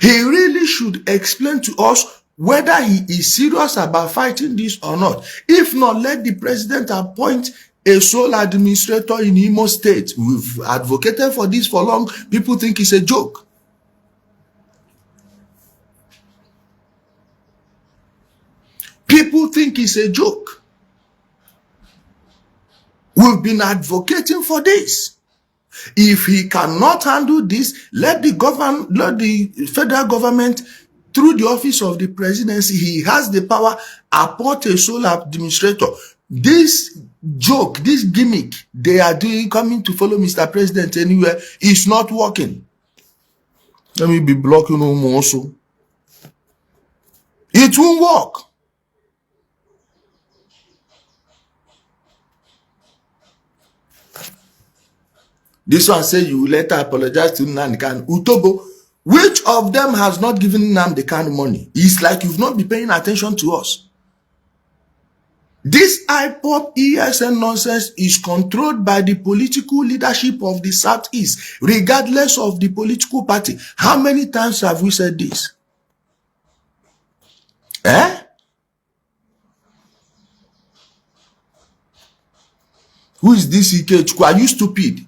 He really should explain to us whether he is serious about fighting this or not. If not, let the president appoint a sole administrator in Imo State. We've advocated for this for long. People think it's a joke. People think it's a joke. We've been advocating for this. If he cannot handle this, let the federal government, through the office of the presidency, he has the power, appoint a sole administrator. This joke, this gimmick they are doing, coming to follow Mr. President anywhere, is not working. Let me be blocking him also. It won't work. This one say you later apologize to Nnamdi Kanu. Utobo, which of them has not given Nnamdi Kanu money? It's like you've not been paying attention to us. This IPOP ESN nonsense is controlled by the political leadership of the Southeast, regardless of the political party. How many times have we said this? Who is this Ikechukwu? Are you stupid?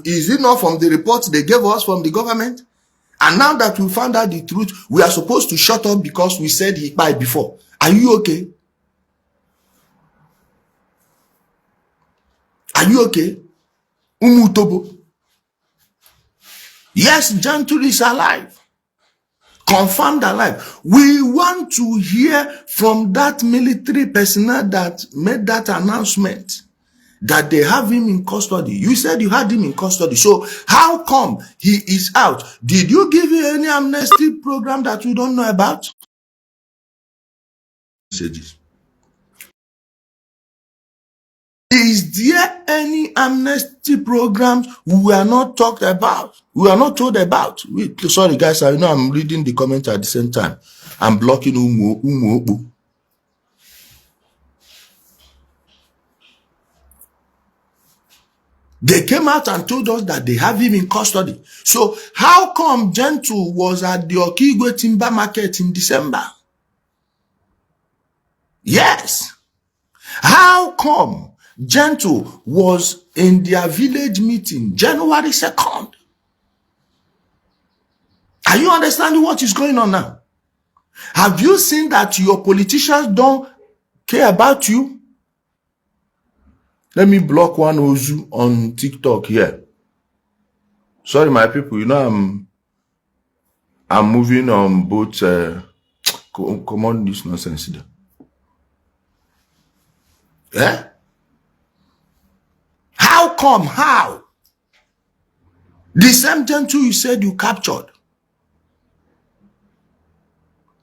Is it not from the reports they gave us from the government? And now that we found out the truth, we are supposed to shut up because we said he died before. Are you okay? Are you okay? Umutobo. Yes, Gentle is alive. Confirmed alive. We want to hear from that military personnel that made that announcement that they have him in custody. You said you had him in custody. So how come he is out? Did you give you any amnesty program that you don't know about? Messages. Is there any amnesty programs we are not talked about? We are not told about. Sorry guys, I know I'm reading the comment at the same time. I'm blocking Umu. They came out and told us that they have him in custody. So how come Gentle was at the Okigwe Timber Market in December? Yes. How come Gentle was in their village meeting January 2nd? Are you understanding what is going on now? Have you seen that your politicians don't care about you? Let me block one Ozu on TikTok here. Sorry, my people. You know I'm moving on both. Come on, this nonsense there. Yeah. How come? How? The same Gentle you said you captured.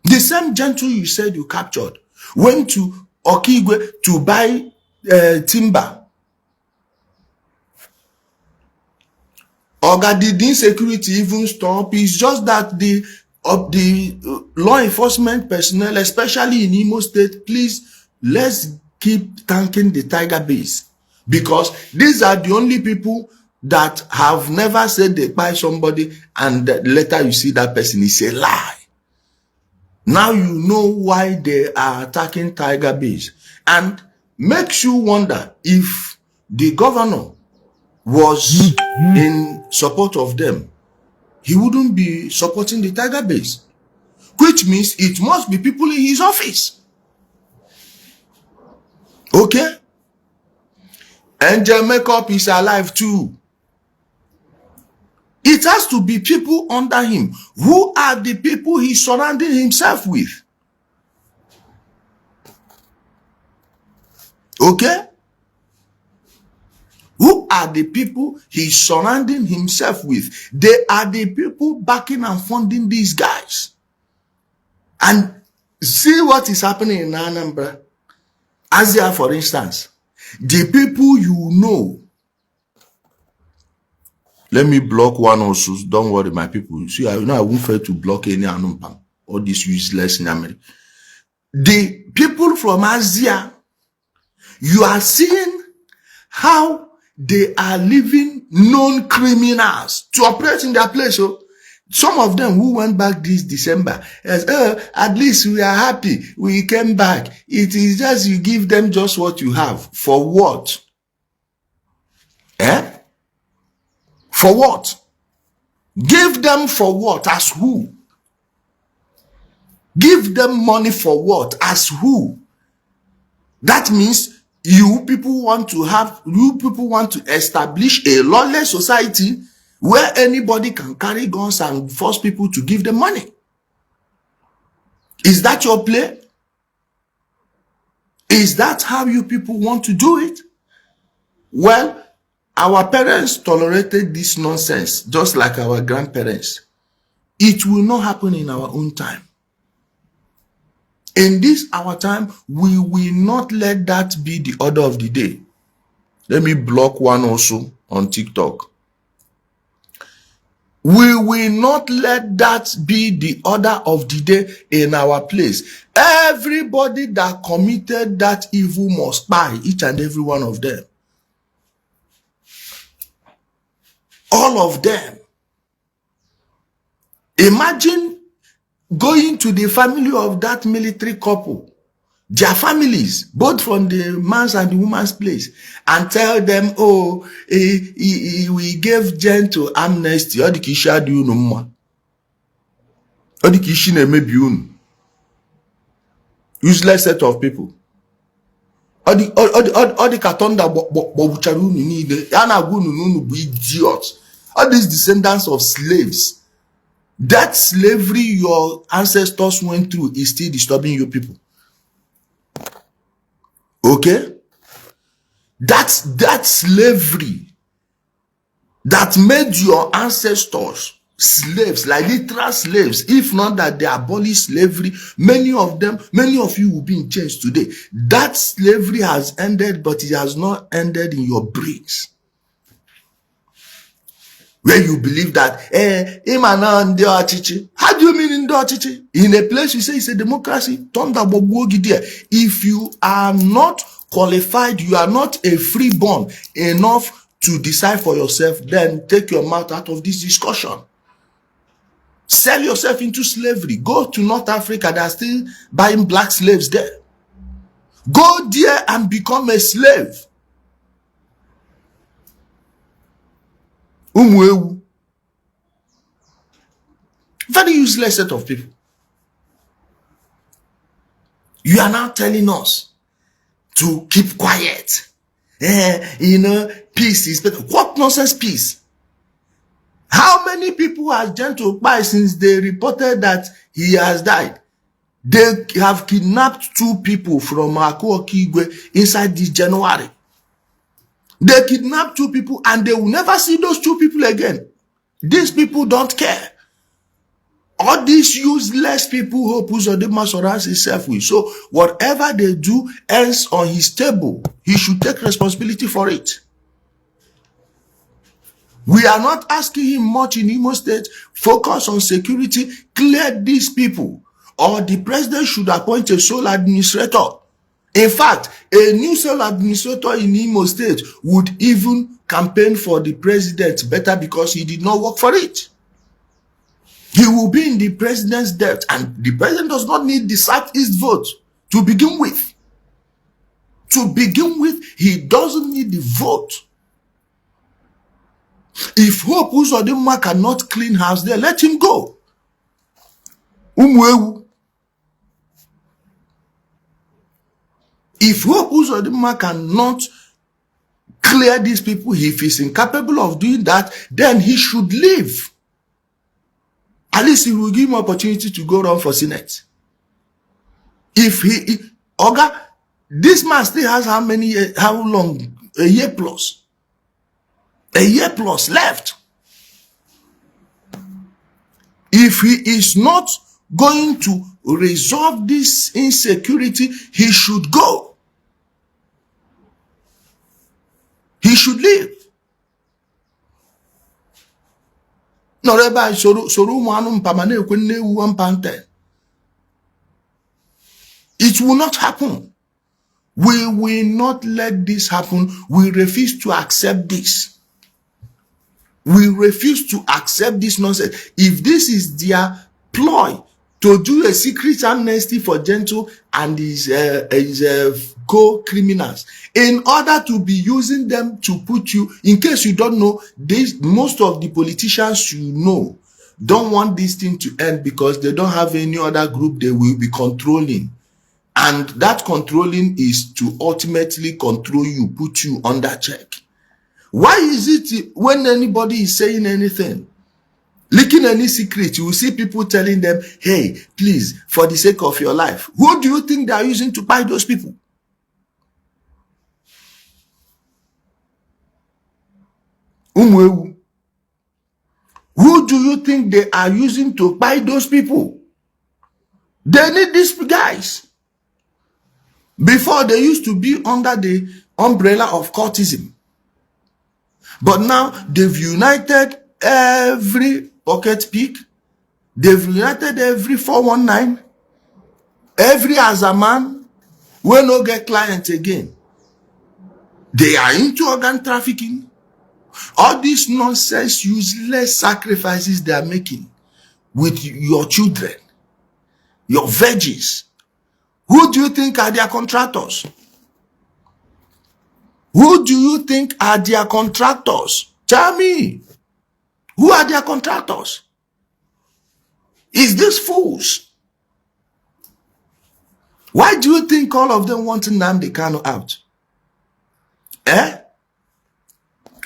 The same Gentle you said you captured went to Okigwe to buy timber. Oga, did the insecurity even stop? It's just that the law enforcement personnel, especially in Imo State, please, let's keep thanking the Tiger Base. Because these are the only people that have never said they buy somebody and later you see that person is a lie. Now you know why they are attacking Tiger Base. And makes you wonder if the governor was in support of them, he wouldn't be supporting the Tiger Base. Which means it must be people in his office. Okay? Angel Makeup is alive too. It has to be people under him. Who are the people he's surrounding himself with? Okay? Who are the people he's surrounding himself with? They are the people backing and funding these guys. And see what is happening in Anambra. Asia, for instance. The people you know. Let me block one also. Don't worry, my people. See, I know I won't fail to block any Anumpam. All this useless in America. The people from Asia, you are seeing how they are leaving known criminals to operate in their place. So Some of them who went back this December, as, at least we are happy, we came back. It is just you give them just what you have. For what? Eh? For what? Give them for what? As who? Give them money for what? As who? That means you people want to establish a lawless society where anybody can carry guns and force people to give them money. Is that your play? Is that how you people want to do it? Well, our parents tolerated this nonsense just like our grandparents. It will not happen in our own time. In this our time, we will not let that be the order of the day. Let me block one also on TikTok. We will not let that be the order of the day in our place. Everybody that committed that evil must die, each and every one of them. All of them. Imagine going to the family of that military couple, their families, both from the man's and the woman's place, and tell them, oh, we gave gentle amnesty. Useless set of people. All the katonda idiots. All these descendants of slaves. That slavery your ancestors went through is still disturbing you people. Okay? That slavery that made your ancestors slaves, like literal slaves, if not that they abolished slavery, many of you will be in chains today. That slavery has ended, but it has not ended in your brains. Where you believe that, how do you mean in the in a place you say it's a democracy? If you are not qualified, you are not a freeborn enough to decide for yourself, then take your mouth out of this discussion. Sell yourself into slavery. Go to North Africa, they are still buying black slaves there. Go there and become a slave. Very useless set of people. You are now telling us to keep quiet. Peace is better. What nonsense peace? How many people has Gentle by since they reported that he has died? They have kidnapped 2 people from Akwa inside this January. They kidnapped 2 people and they will never see those 2 people again. These people don't care. All these useless people Hope Uzodinma surrounds himself with. So whatever they do ends on his table. He should take responsibility for it. We are not asking him much in Imo State. Focus on security. Clear these people. Or the president should appoint a sole administrator. In fact, a new sole administrator in Imo State would even campaign for the president better because he did not work for it. He will be in the president's debt, and the president does not need the Southeast vote to begin with. To begin with, he doesn't need the vote. If Hope Uzodinma cannot clean house there, let him go. If Hope Uzodinma cannot clear these people, if he's incapable of doing that, then he should leave. At least he will give him opportunity to go run for Senate. This man still has how long? A year plus. A year plus left. If he is not going to resolve this insecurity, he should go. He should leave. It will not happen. We will not let this happen. We refuse to accept this. We refuse to accept this nonsense. If this is their ploy to do a secret amnesty for Gentle and his co-criminals, in order to be using them to put you, in case you don't know, most of the politicians you know don't want this thing to end because they don't have any other group they will be controlling. And that controlling is to ultimately control you, put you under check. Why is it when anybody is saying anything, leaking any secret, you will see people telling them, hey, please, for the sake of your life. Who do you think they are using to buy those people? Who do you think they are using to buy those people? They need these guys. Before, they used to be under the umbrella of cultism. But now, they've united every pocket pick. They've united every 419. Every Azaman will not get clients again. They are into organ trafficking. All these nonsense, useless sacrifices they are making with your children, your veggies. Who do you think are their contractors? Who do you think are their contractors? Tell me. Who are their contractors? Is this fools? Why do you think all of them want Nnamdi Kanu out?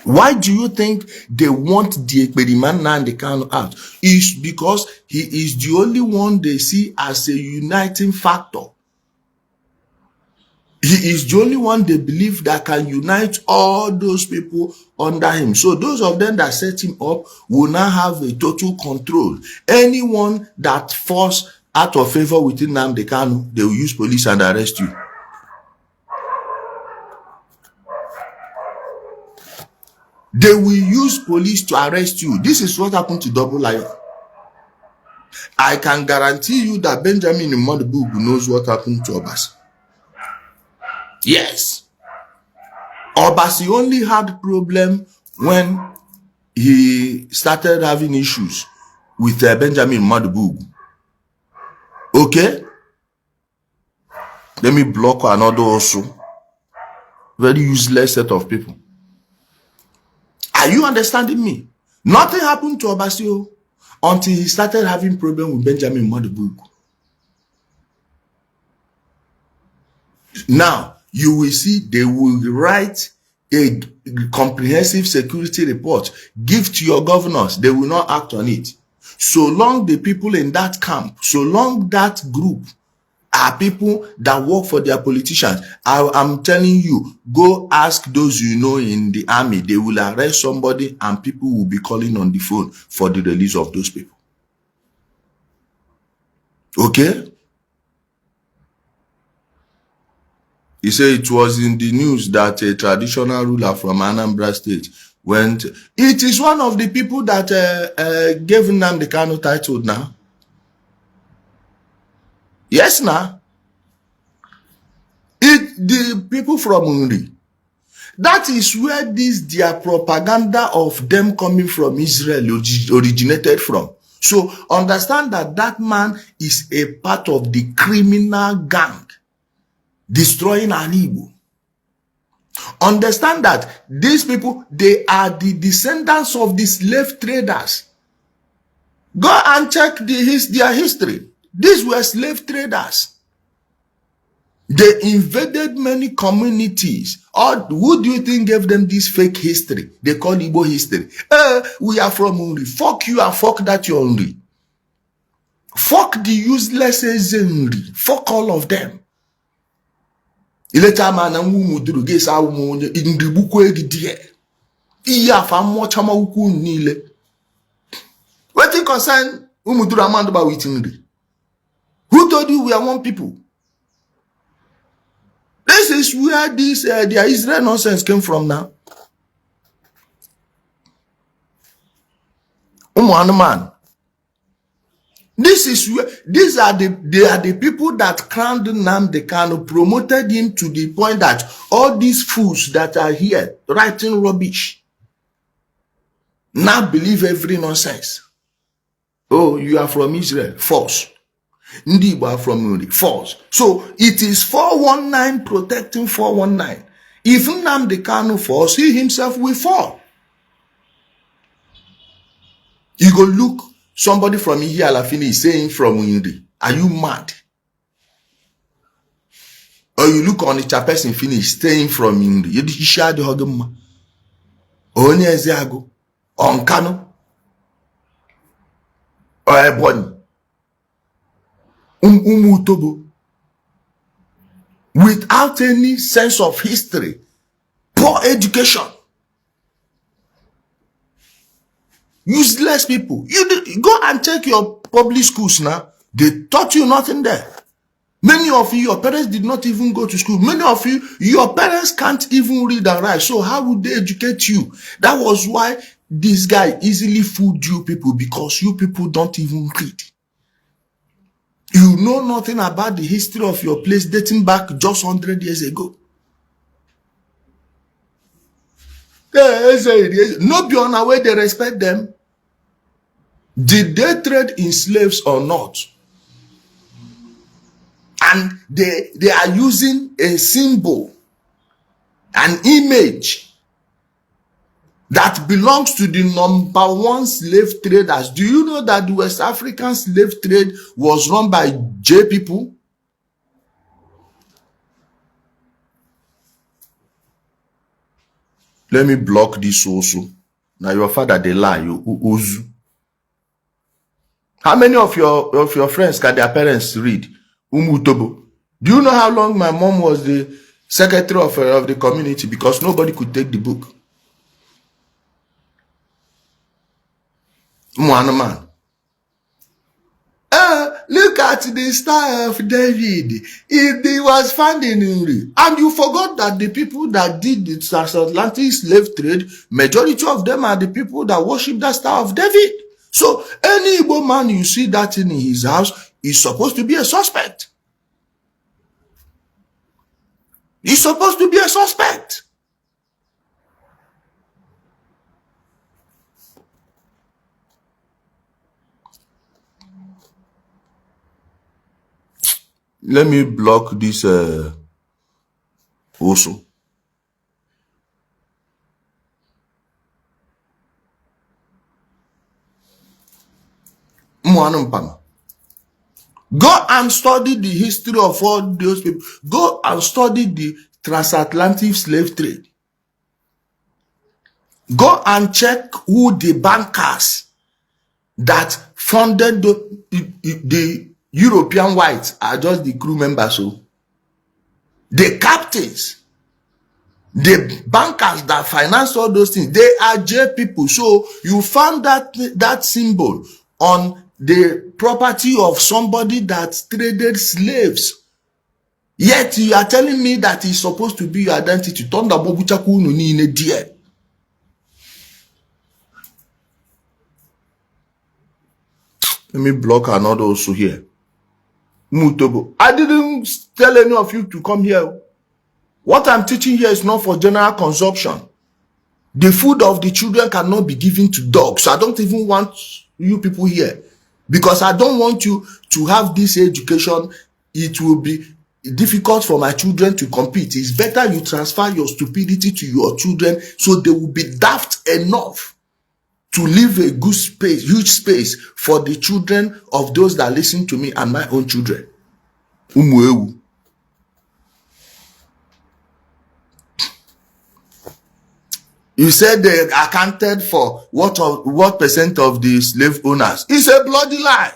Why do you think they want the Ekperiman Nnamdi Kanu out? It's because he is the only one they see as a uniting factor. He is the only one they believe that can unite all those people under him. So those of them that set him up will now have a total control. Anyone that falls out of favor with Nnamdi Kanu, they will use police and arrest you. They will use police to arrest you. This is what happened to Double Lion. I can guarantee you that Benjamin Modibugu knows what happened to Obasi. Yes. Obasi only had problem when he started having issues with Benjamin Modibugu. Okay? Let me block another also. Very useless set of people. Are you understanding me? Nothing happened to Obasi until he started having problem with Benjamin Modibugu. Now, you will see they will write a comprehensive security report, give to your governors. They will not act on it. So long the people in that camp, so long that group are people that work for their politicians. I'm telling you, go ask those you know in the army. They will arrest somebody and people will be calling on the phone for the release of those people. Okay? He said it was in the news that a traditional ruler from Anambra State went. It is one of the people that gave Nnamdi Kanu title now. Yes, now. The people from Unri. That is where their propaganda of them coming from Israel originated from. So understand that that man is a part of the criminal gang destroying an Igbo. Understand that these people, they are the descendants of the slave traders. Go and check their history. These were slave traders. They invaded many communities. Or who do you think gave them this fake history? They call Igbo history. We are from Unri. Fuck you and fuck that you're Unri. Fuck the useless Unri. Fuck all of them. Ileta mana muduru gesa umunye indibuku egidie. Iya famo chama uku nile. What concern umuduru amandoba with Unri? Who told you we are one people? This is where this their Israel nonsense came from now. Man. This is where they are the people that crowned Nnamdi Kanu, promoted him to the point that all these fools that are here writing rubbish, now believe every nonsense. Oh, you are from Israel. False. Ndi Igbo are from Uri. False. So it is 419 protecting 419. If Nnamdi Kanu falls, he himself will fall. You go look somebody from Ihialafini is saying from Uri. Are you mad? Or you look on the person finish saying from Uri. You share the hogma. Onye Ezeago. On Kano. Or Ebony. Umutobo. Without any sense of history. Poor education. Useless people. You go and check your public schools now. They taught you nothing there. Many of you, your parents did not even go to school. Many of you, your parents can't even read and write. So how would they educate you? That was why this guy easily fooled you people, because you people don't even read. You know nothing about the history of your place dating back just 100 years ago. No be on our way they respect them. Did they trade in slaves or not? And they are using a symbol, an image that belongs to the #1 slave traders. Do you know that the West African slave trade was run by J people? Let me block this also. Now your father they lie, you Uzu. How many of your friends can their parents read? Umutobo. Do you know how long my mom was the secretary of the community? Because nobody could take the book. Man. Look at the Star of David. It was found in Uri. And you forgot that the people that did the transatlantic slave trade, majority of them are the people that worship the Star of David. So any Igbo man you see that in his house is supposed to be a suspect. He's supposed to be a suspect. Let me block this also. Go and study the history of all those people. Go and study the transatlantic slave trade. Go and check who the bankers that funded the European whites are just the crew members. So the captains, the bankers that finance all those things, they are J people. So you found that symbol on the property of somebody that traded slaves. Yet you are telling me that it's supposed to be your identity. Let me block another also here. Mutobo. I didn't tell any of you to come here. What I'm teaching here is not for general consumption. The food of the children cannot be given to dogs. So I don't even want you people here. Because I don't want you to have this education. It will be difficult for my children to compete. It's better you transfer your stupidity to your children so they will be daft enough to leave a good space, huge space for the children of those that listen to me and my own children. Umuewu. You said they accounted for what percent of the slave owners? It's a bloody lie.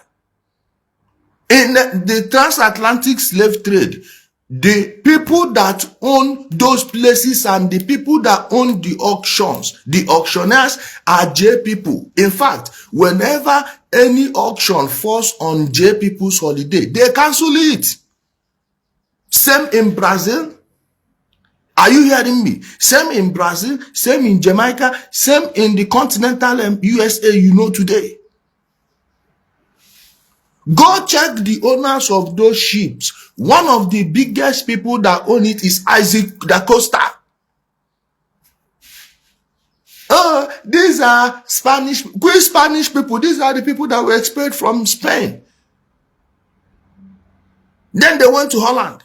In the transatlantic slave trade, the people that own those places and the people that own the auctions, the auctioneers are J people. In fact, whenever any auction falls on J people's holiday, they cancel it. Same in Brazil. Are you hearing me? Same in Brazil, same in Jamaica, same in the continental USA you know today. Go check the owners of those ships. One of the biggest people that own it is Isaac da Costa. these are Spanish people. These are the people that were expelled from Spain. Then they went to Holland.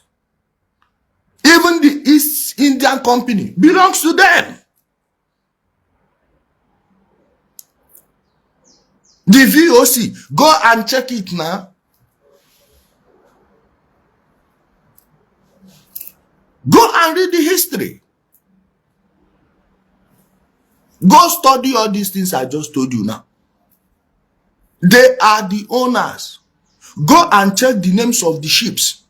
Even the East Indian Company belongs to them. The VOC, go and check it now. Go and read the history. Go study all these things I just told you now. They are the owners. Go and check the names of the ships.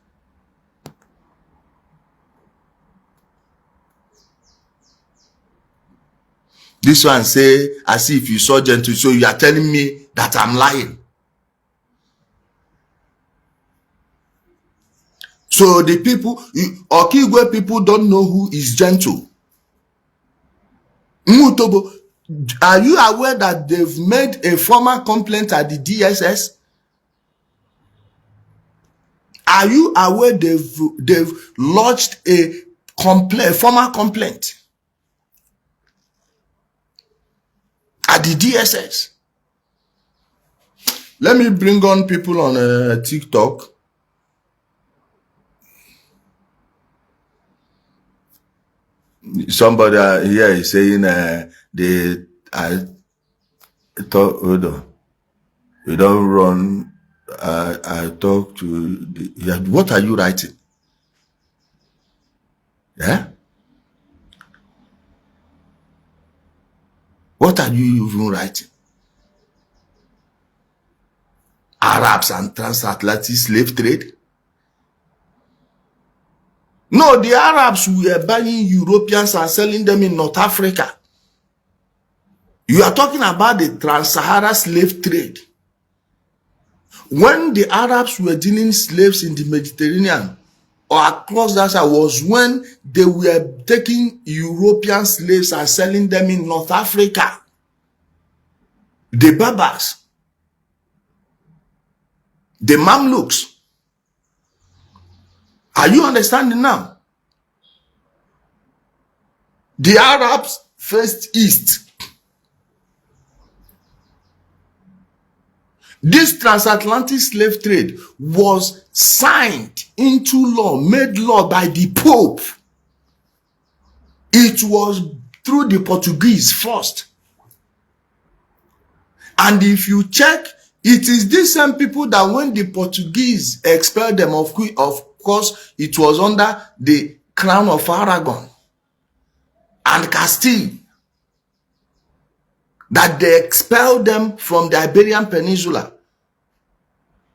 This one say, as if you saw Gentle, so you are telling me that I'm lying. So the people, Okigwe people don't know who is Gentle. Mutobo, are you aware that they've made a formal complaint at the DSS? Are you aware they've lodged a formal complaint at the DSS? Let me bring on people on TikTok. Somebody here is saying I thought, hold on, you don't run. I talk to what are you writing? Yeah? What are you even writing? Arabs and transatlantic slave trade? No, the Arabs were buying Europeans and selling them in North Africa. You are talking about the trans-Sahara slave trade. When the Arabs were dealing slaves in the Mediterranean or across that side was when they were taking European slaves and selling them in North Africa. The Berbers, the Mamluks. Are you understanding now? The Arabs faced east. This transatlantic slave trade was signed into law, made law by the Pope. It was through the Portuguese first. And if you check, it is these same people that when the Portuguese expelled them, of course, it was under the crown of Aragon and Castile that they expelled them from the Iberian Peninsula.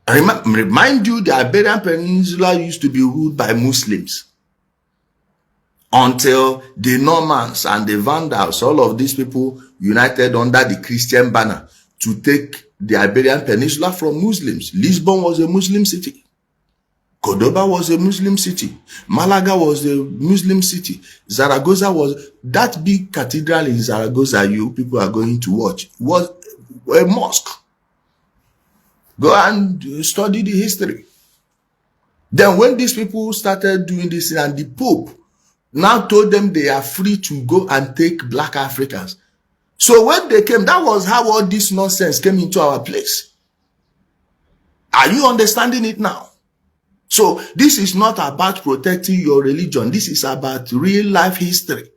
Remind you, the Iberian Peninsula used to be ruled by Muslims until the Normans and the Vandals, all of these people united under the Christian banner to take the Iberian Peninsula from Muslims. Lisbon was a Muslim city. Cordoba was a Muslim city. Malaga was a Muslim city. Zaragoza was, that big cathedral in Zaragoza you people are going to watch, was a mosque. Go and study the history. Then when these people started doing this, and the Pope now told them they are free to go and take black Africans. So when they came, that was how all this nonsense came into our place. Are you understanding it now? So this is not about protecting your religion. This is about real life history.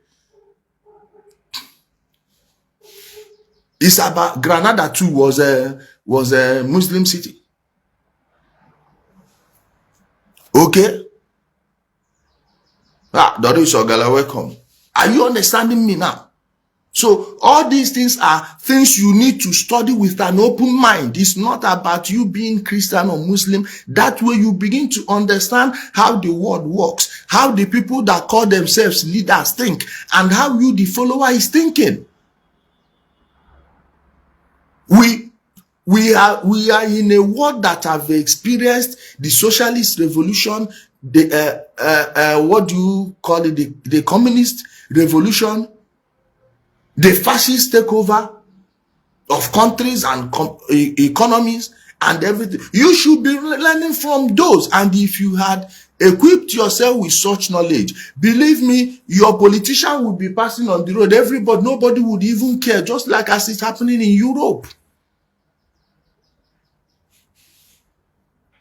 It's about Granada too was a Muslim city. Okay? Doris Ogala, welcome. Are you understanding me now? So all these things are things you need to study with an open mind. It's not about you being Christian or Muslim. That way you begin to understand how the world works, how the people that call themselves leaders think, and how you, the follower, is thinking. We are in a world that have experienced the socialist revolution, the what do you call it, the communist revolution, the fascist takeover of countries and economies and everything. You should be learning from those. And if you had Equip yourself with such knowledge. Believe me, your politician will be passing on the road. Everybody, nobody would even care, just like as it's happening in Europe.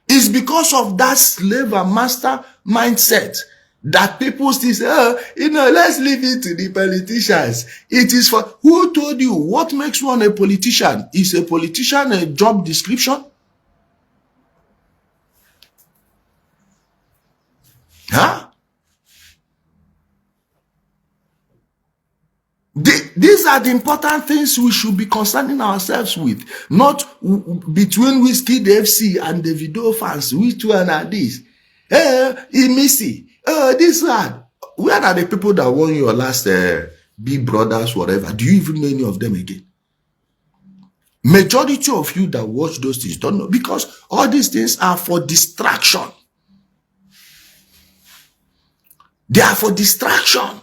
It's because of that slave and master mindset that people still say, oh, let's leave it to the politicians. It is for, who told you? What makes one a politician? Is a politician a job description? Huh? These are the important things we should be concerning ourselves with, not between Whiskey the FC and the video fans. Which one are these? Missy. This one. Where are the people that won your last Big Brothers, whatever? Do you even know any of them again? Majority of you that watch those things don't know, because all these things are for distraction. They are for distraction.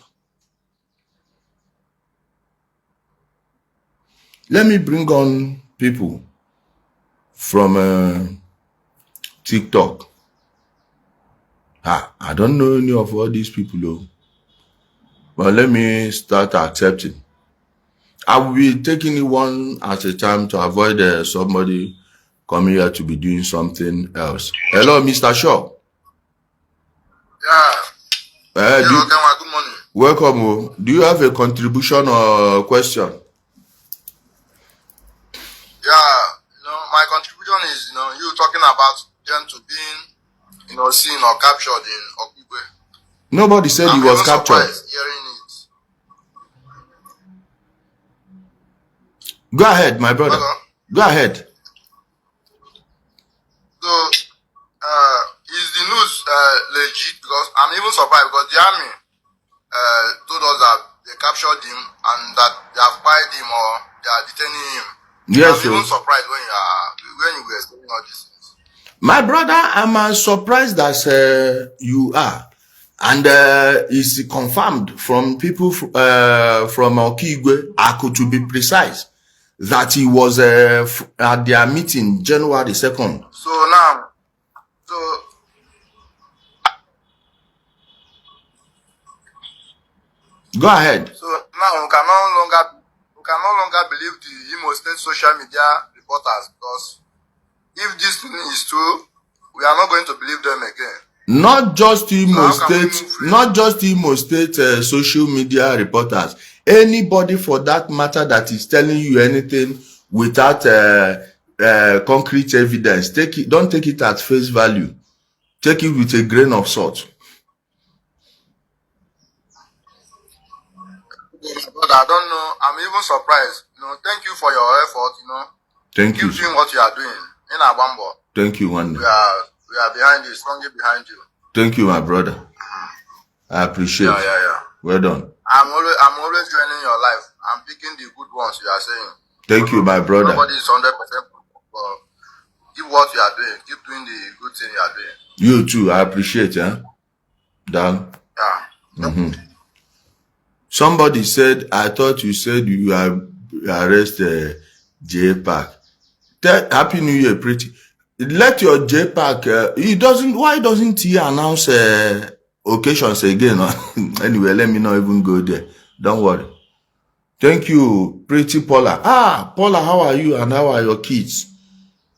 Let me bring on people from TikTok. I don't know any of all these people though. But let me start accepting. I will be taking it one at a time to avoid somebody coming here to be doing something else. Hello, Mr. Shaw. Yeah. Good morning. Welcome. Do you have a contribution or question? Yeah, my contribution is, you talking about Gentle being, seen or captured in Okigwe. Nobody said he was captured. Hearing it. Go ahead, my brother. Go ahead. So, is the news legit? Because I'm even surprised because the army told us that they captured him and that they have fired him or they are detaining him. Yes, I'm even surprised when you were saying all these things. My brother, I'm as surprised as you are. And it's confirmed from people from Okigwe, Aku to be precise, that he was at their meeting January 2nd. So now, go ahead. So now we can no longer believe the IMO State social media reporters, because if this thing is true, we are not going to believe them again. Not just IMO State social media reporters. Anybody for that matter that is telling you anything without concrete evidence, don't take it at face value. Take it with a grain of salt. But I don't know. I'm even surprised. Thank you for your effort. Thank you. Keep doing what you are doing in Abambo. Thank you, one. We are behind you, strongly behind you. Thank you, my brother. I appreciate. Yeah. Well done. I'm always joining your life. I'm picking the good ones you are saying. Thank you, my brother. Nobody is 100%. But keep what you are doing. Keep doing the good thing you are doing. You too. I appreciate. Dan. Yeah. Somebody said, I thought you said you arrest J-Pack. Happy New Year, pretty. Let your J-Pack, why doesn't he announce occasions again? Anyway, let me not even go there. Don't worry. Thank you, pretty Paula. Paula, how are you and how are your kids?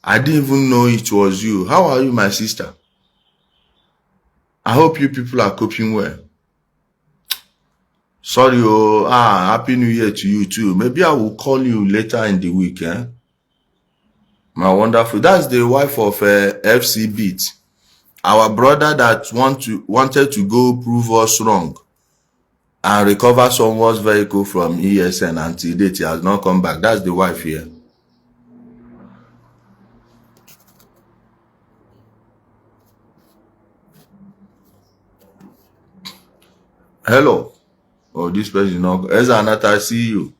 I didn't even know it was you. How are you, my sister? I hope you people are coping well. Sorry, Happy New Year to you too. Maybe I will call you later in the week, eh? My wonderful. That's the wife of FC Beat. Our brother that wanted to go prove us wrong and recover someone's vehicle from ESN until date. He has not come back. That's the wife here. Hello. Oh, this person is not. As Anata, I see you.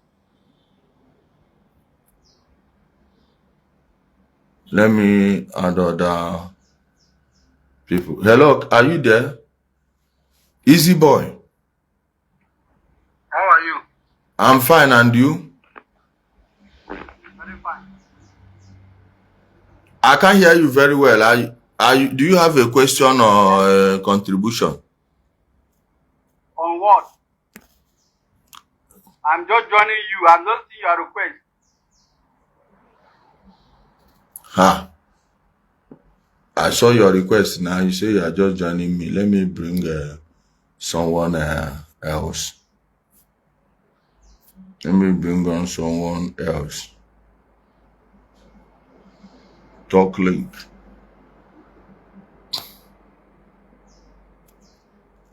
Let me add other people. Hello, are you there? Easy boy. How are you? I'm fine, and you? Very fine. I can't hear you very well. Do you have a question or a contribution? On what? I'm just joining you. I'm not seeing your request. I saw your request now. You say you are just joining me. Let me bring someone else. Let me bring on someone else. Talk link.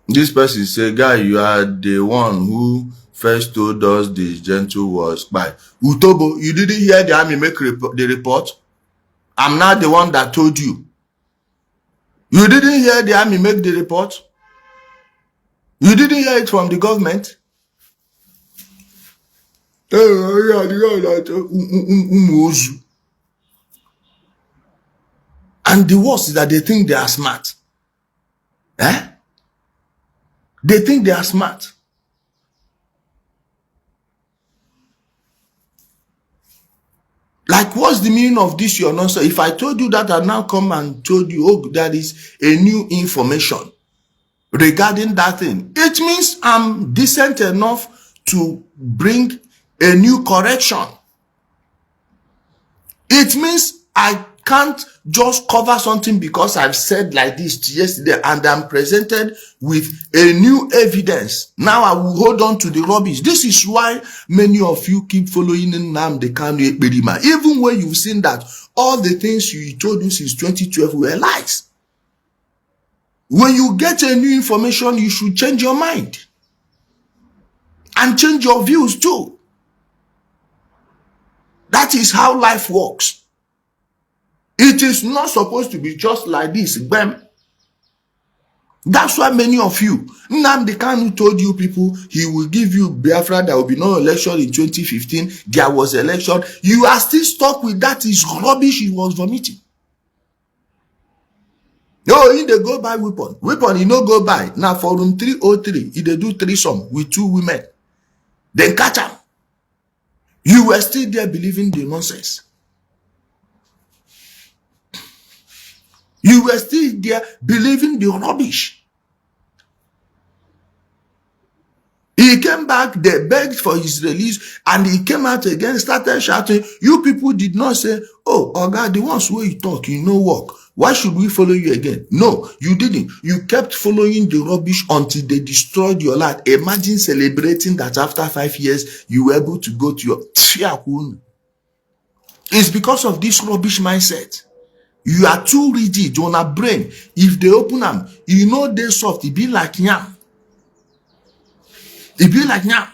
This person say, guy, you are the one who first told us the gentle was by Utobo. You didn't hear the army make the report? I'm not the one that told you. You didn't hear the army make the report? You didn't hear it from the government? And the worst is that they think they are smart. They think they are smart. Like, what's the meaning of this, your nonsense? If I told you that, I now come and told you, oh, that is a new information regarding that thing, it means I'm decent enough to bring a new correction. It means I can't just cover something because I've said like this yesterday and I'm presented with a new evidence. Now I will hold on to the rubbish. This is why many of you keep following Nnamdi Kanu Ekperima, even when you've seen that all the things you told you since 2012 were lies. When you get a new information, you should change your mind and change your views too. That is how life works. It is not supposed to be just like this. Bam. That's why many of you, Nnamdi Kanu told you people he will give you Biafra, there will be no election in 2015. There was election. You are still stuck with that is rubbish he was vomiting. No, he dey go buy weapon. Weapon he no go buy. Now for room 303, he dey do threesome with 2 women. Then catch him. You were still there believing the nonsense. You were still there believing the rubbish. He came back, they begged for his release, and he came out again, started shouting. You people did not say, oh, Oga, the ones where you talk, you know work. Why should we follow you again? No, you didn't. You kept following the rubbish until they destroyed your life. Imagine celebrating that after 5 years, you were able to go to your... It's because of this rubbish mindset. You are too rigid on a brain. If they open them, you know they soft. It be like yam. It be like yam.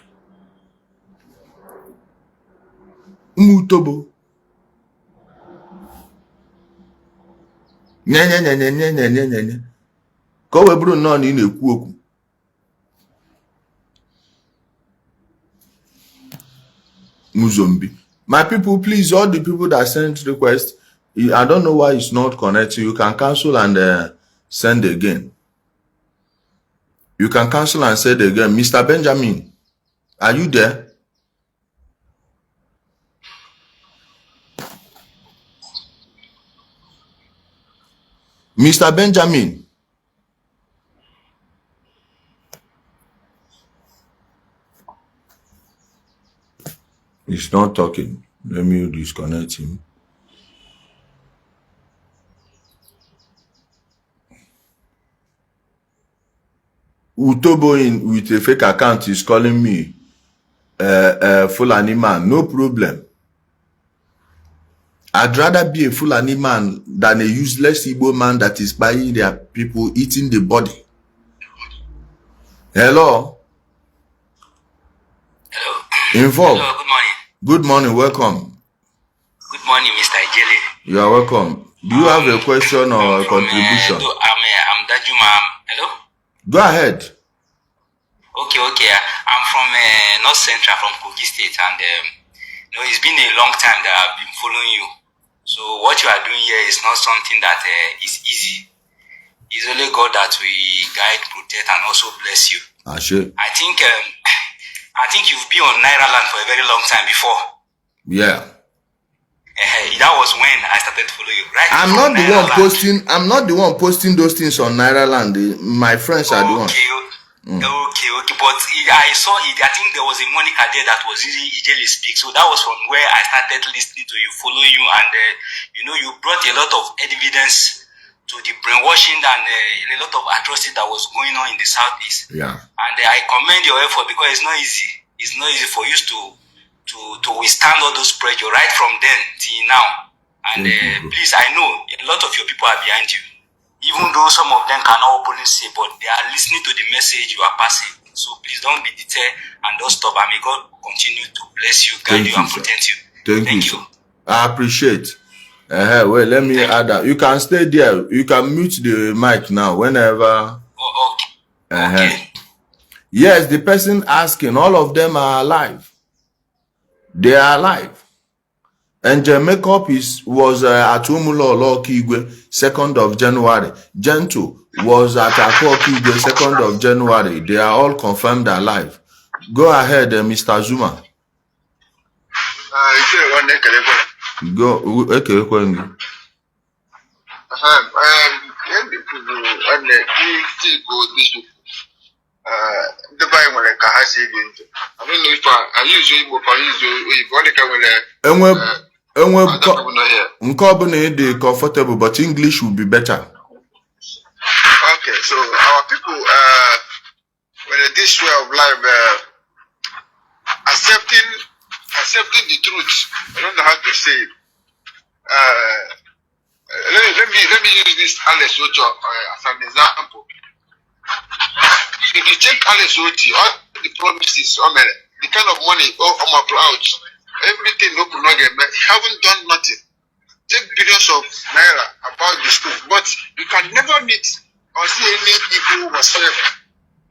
Mutobo. Nye. Go we bro no ni na-ekwu okwu. Muzombi. My people, please, all the people that sent requests, I don't know why it's not connecting. You can cancel and send again. You can cancel and send again. Mr. Benjamin, are you there? Mr. Benjamin. He's not talking. Let me disconnect him. Utobo with a fake account is calling me Fulani man. No problem. I'd rather be a Fulani man than a useless Igbo man that is buying their people, eating the body. Hello? Hello. Involved. Hello, good morning. Good morning, welcome. Good morning, Mr. IJELE. You are welcome. Do you have a question or a contribution? I'm Dajuma. Hello? Go ahead. Okay. I'm from North Central, from Kogi State, and it's been a long time that I've been following you. So what you are doing here is not something that is easy. It's only God that will guide, protect, and also bless you. Sure. I think you've been on Naira land for a very long time before. Yeah. That was when I started to follow you. Right? I'm not the one posting. I'm not the one posting those things on Naira Land. My friends are the one. Okay. But I saw it. I think there was a Monica there that was using IJELE Speak. So that was from where I started listening to you, following you, and you brought a lot of evidence to the brainwashing and a lot of atrocity that was going on in the Southeast. Yeah. And I commend your effort because it's not easy. It's not easy for you to withstand all those pressure right from then till now. And please, I know a lot of your people are behind you. Even though some of them cannot openly say, but they are listening to the message you are passing. So please don't be deterred and don't stop. And may God continue to bless you, guide you, and protect you. Thank you. I appreciate. Well, let me add that. You can stay there. You can mute the mic now whenever. Okay. Yes, the person asking, all of them are alive. They are alive. And makeup was at Umulo Kigwe, 2nd of January. Gentle was at Akwa Kigwe, 2nd of January. They are all confirmed alive. Go ahead, Mr. Zuma. Go. The Bible has I don't know if I use Igbo, comfortable, but English will be better. Okay, so our people, when this way of life, accepting the truth. I don't know how to say it. Let me use this Alex Ocho as an example. If you check Alex Ocho, all the promises, the kind of money, out, everything open again, but haven't done nothing. Take billions of naira about the school, but you can never meet or see any people whatsoever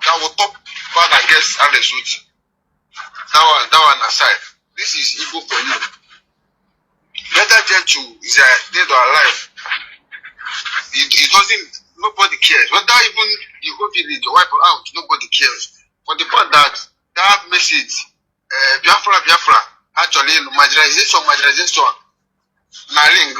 that will talk bad against Alex Ocho. That one aside, this is Igbo for you. Whether Gentle is dead or alive, it doesn't. Nobody cares. Whether even the whole village or wipe out, nobody cares. For the fact that message, Biafra, actually, marginalization, Naling,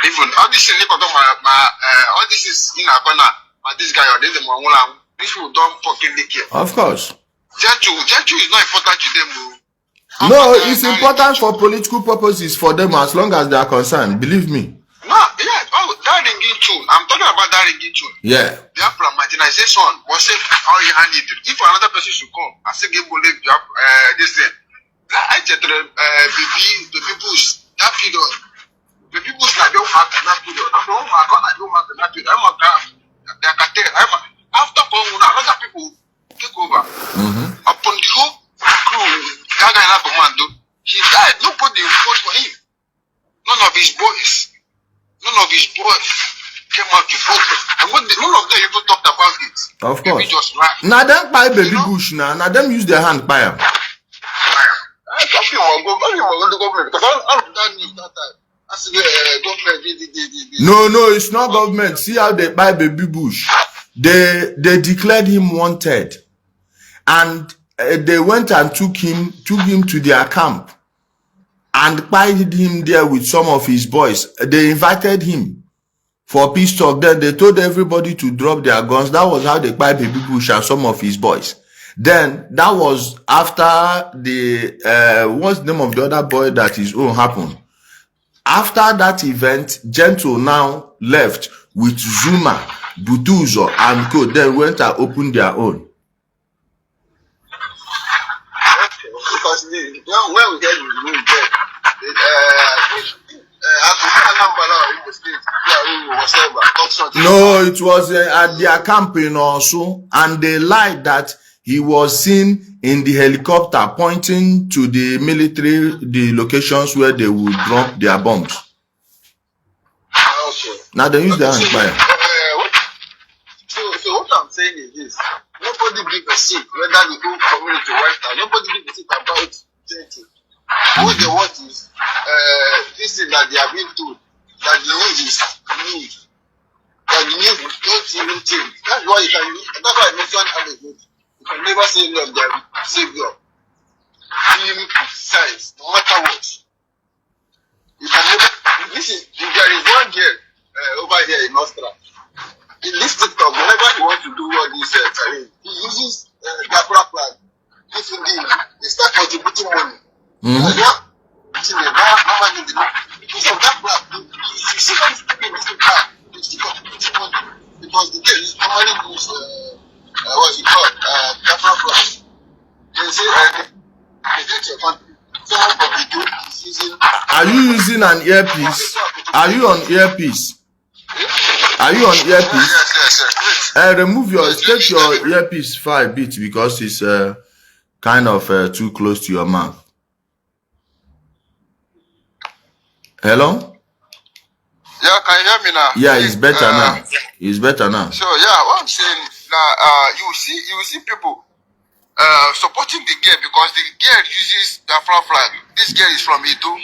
even all this is all this is in a corner. This guy or this people don't fucking care. Of course. Gentle is not important to them. No, it's important for political purposes for them as long as they are concerned. Believe me. No, yeah. Oh, that ringing tune. I'm talking about that ringing tune. Yeah. Biafra marginalization was how you hand it. If another person should come, I say give this thing. I just the people's that period. The people's not don't have that period. I don't have that period. After other people take over. Upon the whole crew, that guy not commando. He died. Nobody fought for him. None of his boys came out to vote. And none of them even talked about it. Of course. Just laughed. Now them buy baby bush now. Now them use their hand buy them. I talking about the government because all of that news that time. I said government. No, it's not government. See how they buy baby bush. They declared him wanted, and they went and took him to their camp and pied him there with some of his boys. They invited him for peace talk. Then they told everybody to drop their guns. That was how they pied Baby Bush and some of his boys. Then that was after the what's the name of the other boy that his own happened. After that event, Gentle now left with Zuma, Butuzo, and Co. Then went and opened their own. Because when we get the room there, no, it was at their camping also, and they lied that he was seen in the helicopter pointing to the military, the locations where they would drop their bombs. Okay. Now they use their hand fire. So what I'm saying is this: nobody give a shit whether the whole community wiped out. Nobody give a shit about Gentle. What they want is this thing that they are being told that the news is news. That the news don't even change. That's why that's why I mentioned Alex. You can never say them their savior. Being size, no matter what. to do all this. He uses Biafra flag. If indeed they start contributing money, because how much is the money? Because of that flag, you see them speaking this flag, they still contributing money. Because the day is normally use what's it called? Biafra flag. They say they take your country. Someone from the group is using. Are you using an earpiece? Are you on earpiece? Are you on earpiece? Yes. Remove your, take your earpiece far a bit because it's kind of too close to your mouth. Hello? Yeah, can you hear me now? Yeah, it's better now. It's better now. So yeah, what I'm saying now, you see people supporting the girl because the girl uses the flag. This girl is from Edo.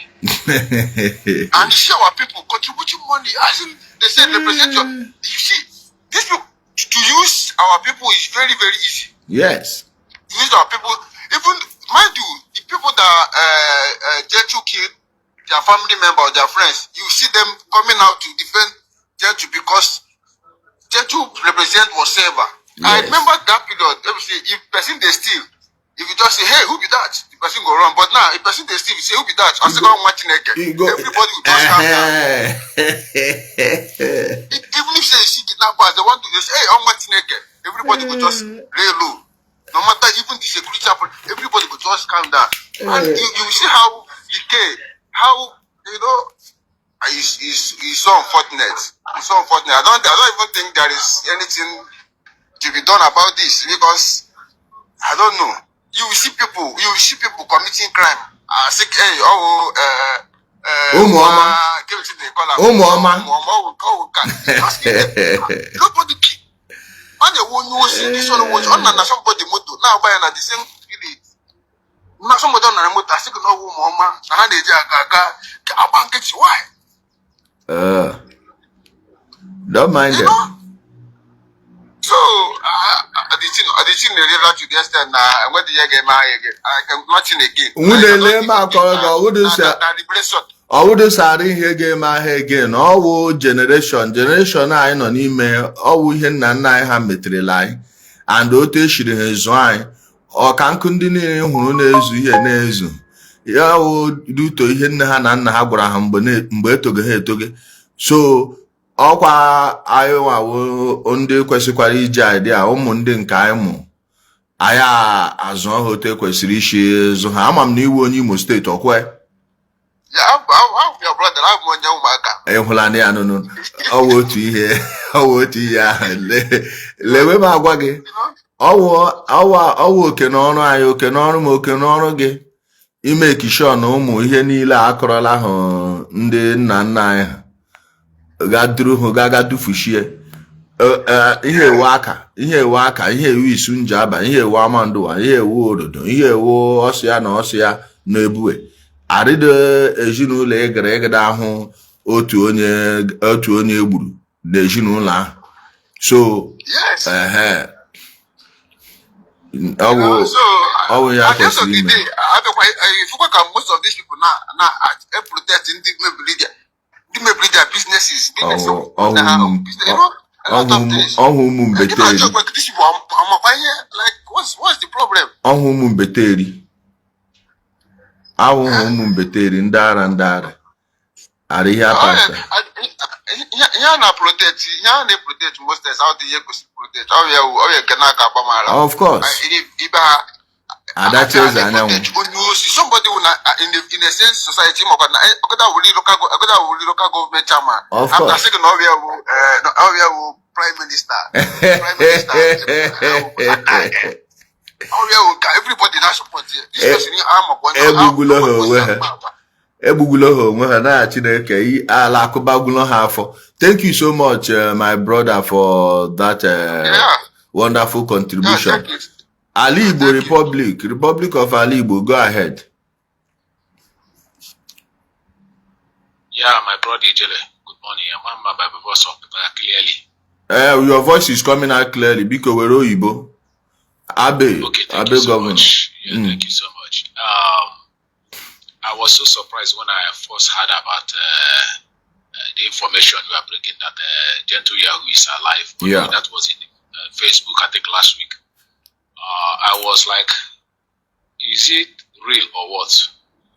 And you see our people contributing money. As in, they say represent your. You see, these people to use our people is very, very easy. Yes. Use our people, even mind you, the people that Gentle killed, their family members, their friends, you see them coming out to defend Gentle because Gentle represent whatever. Yes. I remember that period. Let me say, if person they steal, if you just say, hey, who be that? The person go run. But now, if person they steal, you say, who be that? I say, go watch naked. Everybody will just calm down. Even if they see kidnappers, they want to just, hey, I'm watching naked. Everybody will just lay low. No matter even the security, everybody will just calm down. And you see how decay, how, you know, it's so unfortunate. It's so unfortunate. I don't even think there is anything to be done about this because I don't know. You see people committing crime. Say, hey, nobody keep. And the one you see this one was on somebody motor now buying at the same village. Now somebody on a motor, I say, no, mama, and they just why? Don't mind them. So, I didn't realize to the extent that when the year get married again, I can nothing again. I would say here game again. All generation I know n'ime all we na nna ha metere line and ote shiri hezwai or kan kundi ni hunu na-ezu ihe na-ezu ya wo duto ihe nne ha na nna ha gwara ha mgbe etoge ha etoge so ọkwa ayowa wo ndị kwesikwara ije idea ụmụ ndị nke anyị aya azụ hote kwesịrị ishi zụ ha ama m na iwu onye Imo steeti okwe. Yeah, I'm your brother. I'm one young man. Ehulani anunu. Owo ti ya. Lewe ma gwa gị. Owo oke n'ọrụ anyị oke n'ọrụ m oke n'ọrụ gị. Ime kisho na ụmụ ihe niile akọrọla ha ndị nna nna anyị ha. Ga-duru hụ ga-dufushie. Ihe ewe aka, ihe ewe isu njaba, ihe ewe amanduwa, ihe ewe ododo, ihe ewe ọsịa na ọsịa na ebue. Arịdo ezinụlọ egere ahụ otu onye egburu n'ezinụlọ ahụ. So yes. Ọwụ ya kwesịrị ime. If you look at most of these people now protect in the businesses. Ọhụ ụmụ mbeteri. Like what's the problem? Ọhụ ụmụ mbeteri. Awụ ụmụ mbeteri ndara. Ari ya pasta. Ya na protect most times how the year protect. How you can akabamara. Of course. Adaches anyanwụ. Somebody in a sense society mo but local government chairman. Of course. After saying no prime minister. Everybody that support Ebugulo ha na Chineke ala akụbagulo ha afọ. Thank you so much my brother for that wonderful contribution. Ali Igbo Republic of Ali Igbo, go ahead. Yeah, my brother IJELE, good morning. I'm my voice clearly. Your voice is coming out clearly because we're Igbo. Abe, okay, thank you so much. Yeah, thank you so much. I was so surprised when I first heard about the information you are bringing that Gentle Yahoo is alive. Yeah. That was in Facebook, I think last week. I was like, is it real or what?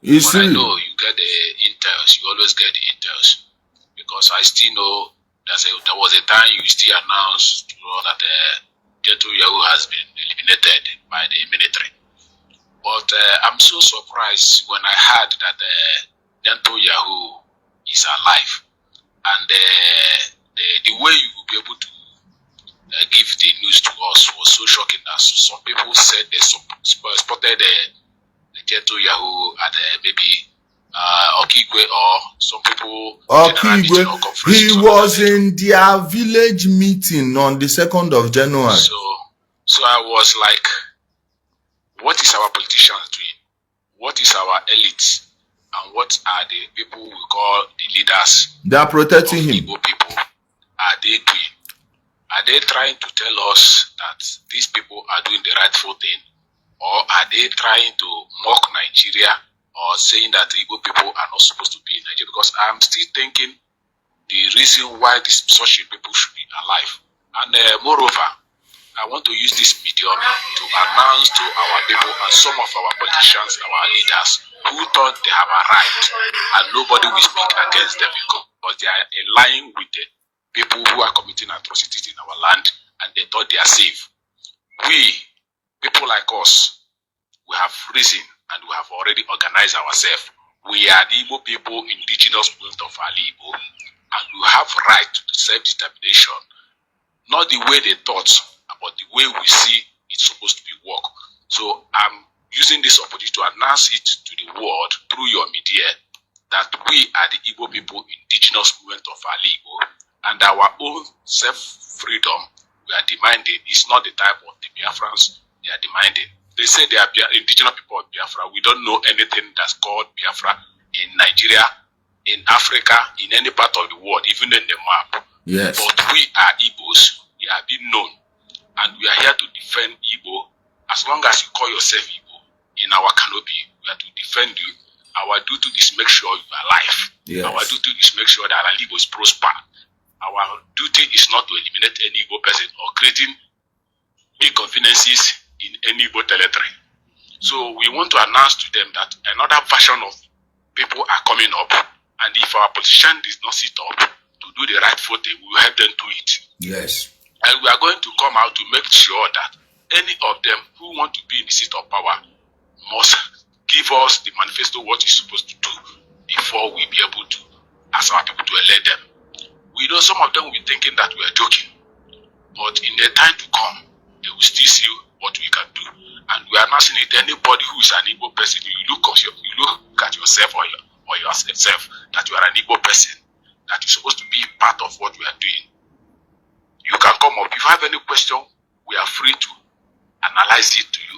But I know you get the intels, you always get the intels. Because I still know there was a time you still announced that Gentle Yahoo has been eliminated by the military. But I'm so surprised when I heard that Gentle Yahoo is alive. And the way you will be able to give the news to us was so shocking that some people said they spotted the Gentle Yahoo at maybe Okigwe or some people. Okigwe, he was in their village meeting on the 2nd of January. So I was like, what is our politicians doing? What is our elites? And what are the people we call the leaders? They are protecting him. Igbo people are they doing? Are they trying to tell us that these people are doing the rightful thing? Or are they trying to mock Nigeria or saying that Igbo people are not supposed to be in Nigeria? Because I'm still thinking the reason why these such people should be alive. And moreover, I want to use this medium to announce to our people and some of our politicians, our leaders, who thought they have arrived and nobody will speak against them because they are aligning with the people who are committing atrocities in our land and they thought they are safe. We, people like us, we have risen and we have already organized ourselves. We are the Igbo people, indigenous movement of Ali Igbo, and we have right to self-determination, not the way they thought, but the way we see it's supposed to be work. So I'm using this opportunity to announce it to the world through your media that we are the Igbo people, indigenous movement of Ali Igbo, and our own self-freedom we are demanding is not the type of the Biafrans they are demanding. They say they are indigenous people of Biafra. We don't know anything that's called Biafra in Nigeria, in Africa, in any part of the world, even in the map. Yes. But we are Igbos. We are being known. And we are here to defend Igbo. As long as you call yourself Igbo in our canopy, we are to defend you. Our duty is make sure you are alive. Yes. Our duty is make sure that our Igbos prosper. Our duty is not to eliminate any Igbo person or creating inconveniences in any Igbo territory. So we want to announce to them that another version of people are coming up, and if our politician does not sit up to do the right thing, we will help them do it. Yes. And we are going to come out to make sure that any of them who want to be in the seat of power must give us the manifesto what is supposed to do before we be able to ask our people to elect them. We know some of them will be thinking that we are joking, but in the time to come, they will still see what we can do. And we are not seeing it. Anybody who is an Igbo person, you look at yourself or yourself that you are an Igbo person, that you're supposed to be part of what we are doing. You can come up. If you have any question, we are free to analyze it to you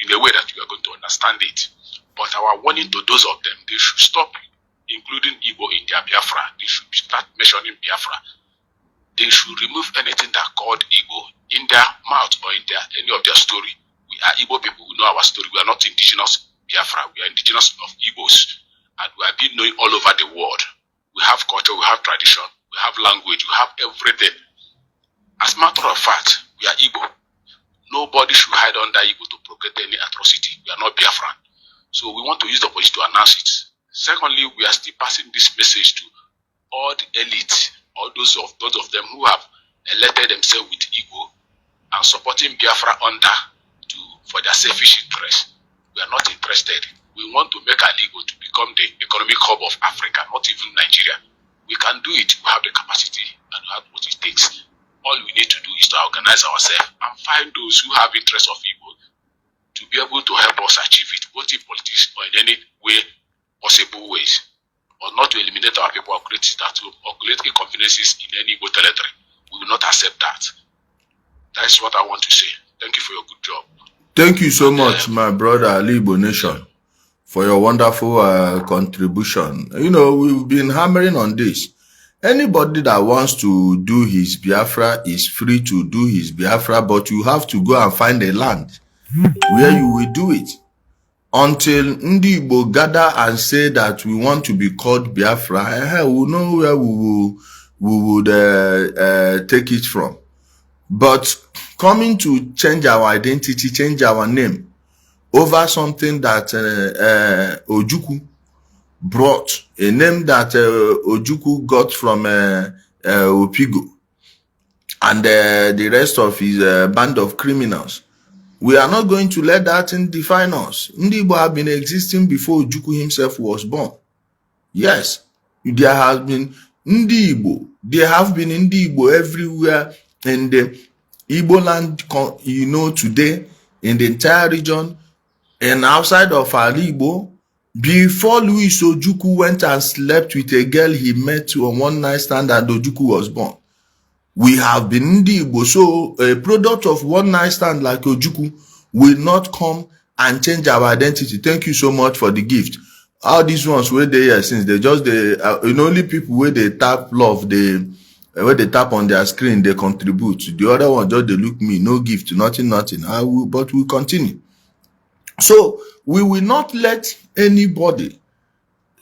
in a way that you are going to understand it. But our warning to those of them, they should stop including Igbo in their Biafra. They should start mentioning Biafra. They should remove anything that called Igbo in their mouth or in any of their story. We are Igbo people who know our story. We are not indigenous Biafra. We are indigenous of Igbos. And we are being known all over the world. We have culture, we have tradition, we have language, we have everything. As a matter of fact, we are Igbo. Nobody should hide under Igbo to procreate any atrocity. We are not Biafran. So we want to use the opportunity to announce it. Secondly, we are still passing this message to all the elite, all those of them who have elected themselves with Igbo and supporting Biafra for their selfish interest. We are not interested. We want to make Igbo to become the economic hub of Africa, not even Nigeria. We can do it. We have the capacity and we have what it takes. All we need to do is to organize ourselves and find those who have interest of Igbo to be able to help us achieve it, both in politics or in any way, possible ways, or not to eliminate our people or create inconveniences in any Igbo territory. We will not accept that. That is what I want to say. Thank you for your good job. Thank you so much, my brother Ali Igbo Nation, for your wonderful contribution. You know, we've been hammering on this. Anybody that wants to do his Biafra is free to do his Biafra, but you have to go and find a land where you will do it. Until Ndi Igbo gather and say that we want to be called Biafra, we know where we would take it from. But coming to change our identity, change our name over something that Ojukwu brought, a name that Ojukwu got from Opigo and the rest of his band of criminals. We are not going to let that thing define us. Ndi Igbo have been existing before Ojukwu himself was born. Yes, there has been Ndi Igbo. There have been Ndi Igbo everywhere in the Igbo land, you know, today, in the entire region, and outside of our Igbo. Before Louis Ojukwu went and slept with a girl he met on one night stand and Ojukwu was born. We have been Ndi Igbo. So a product of one night stand like Ojukwu will not come and change our identity. Thank you so much for the gift. All these ones where they are since they just only people where they tap love, where they tap on their screen, they contribute. The other one just they look me, no gift, nothing. But we'll continue. So we will not let anybody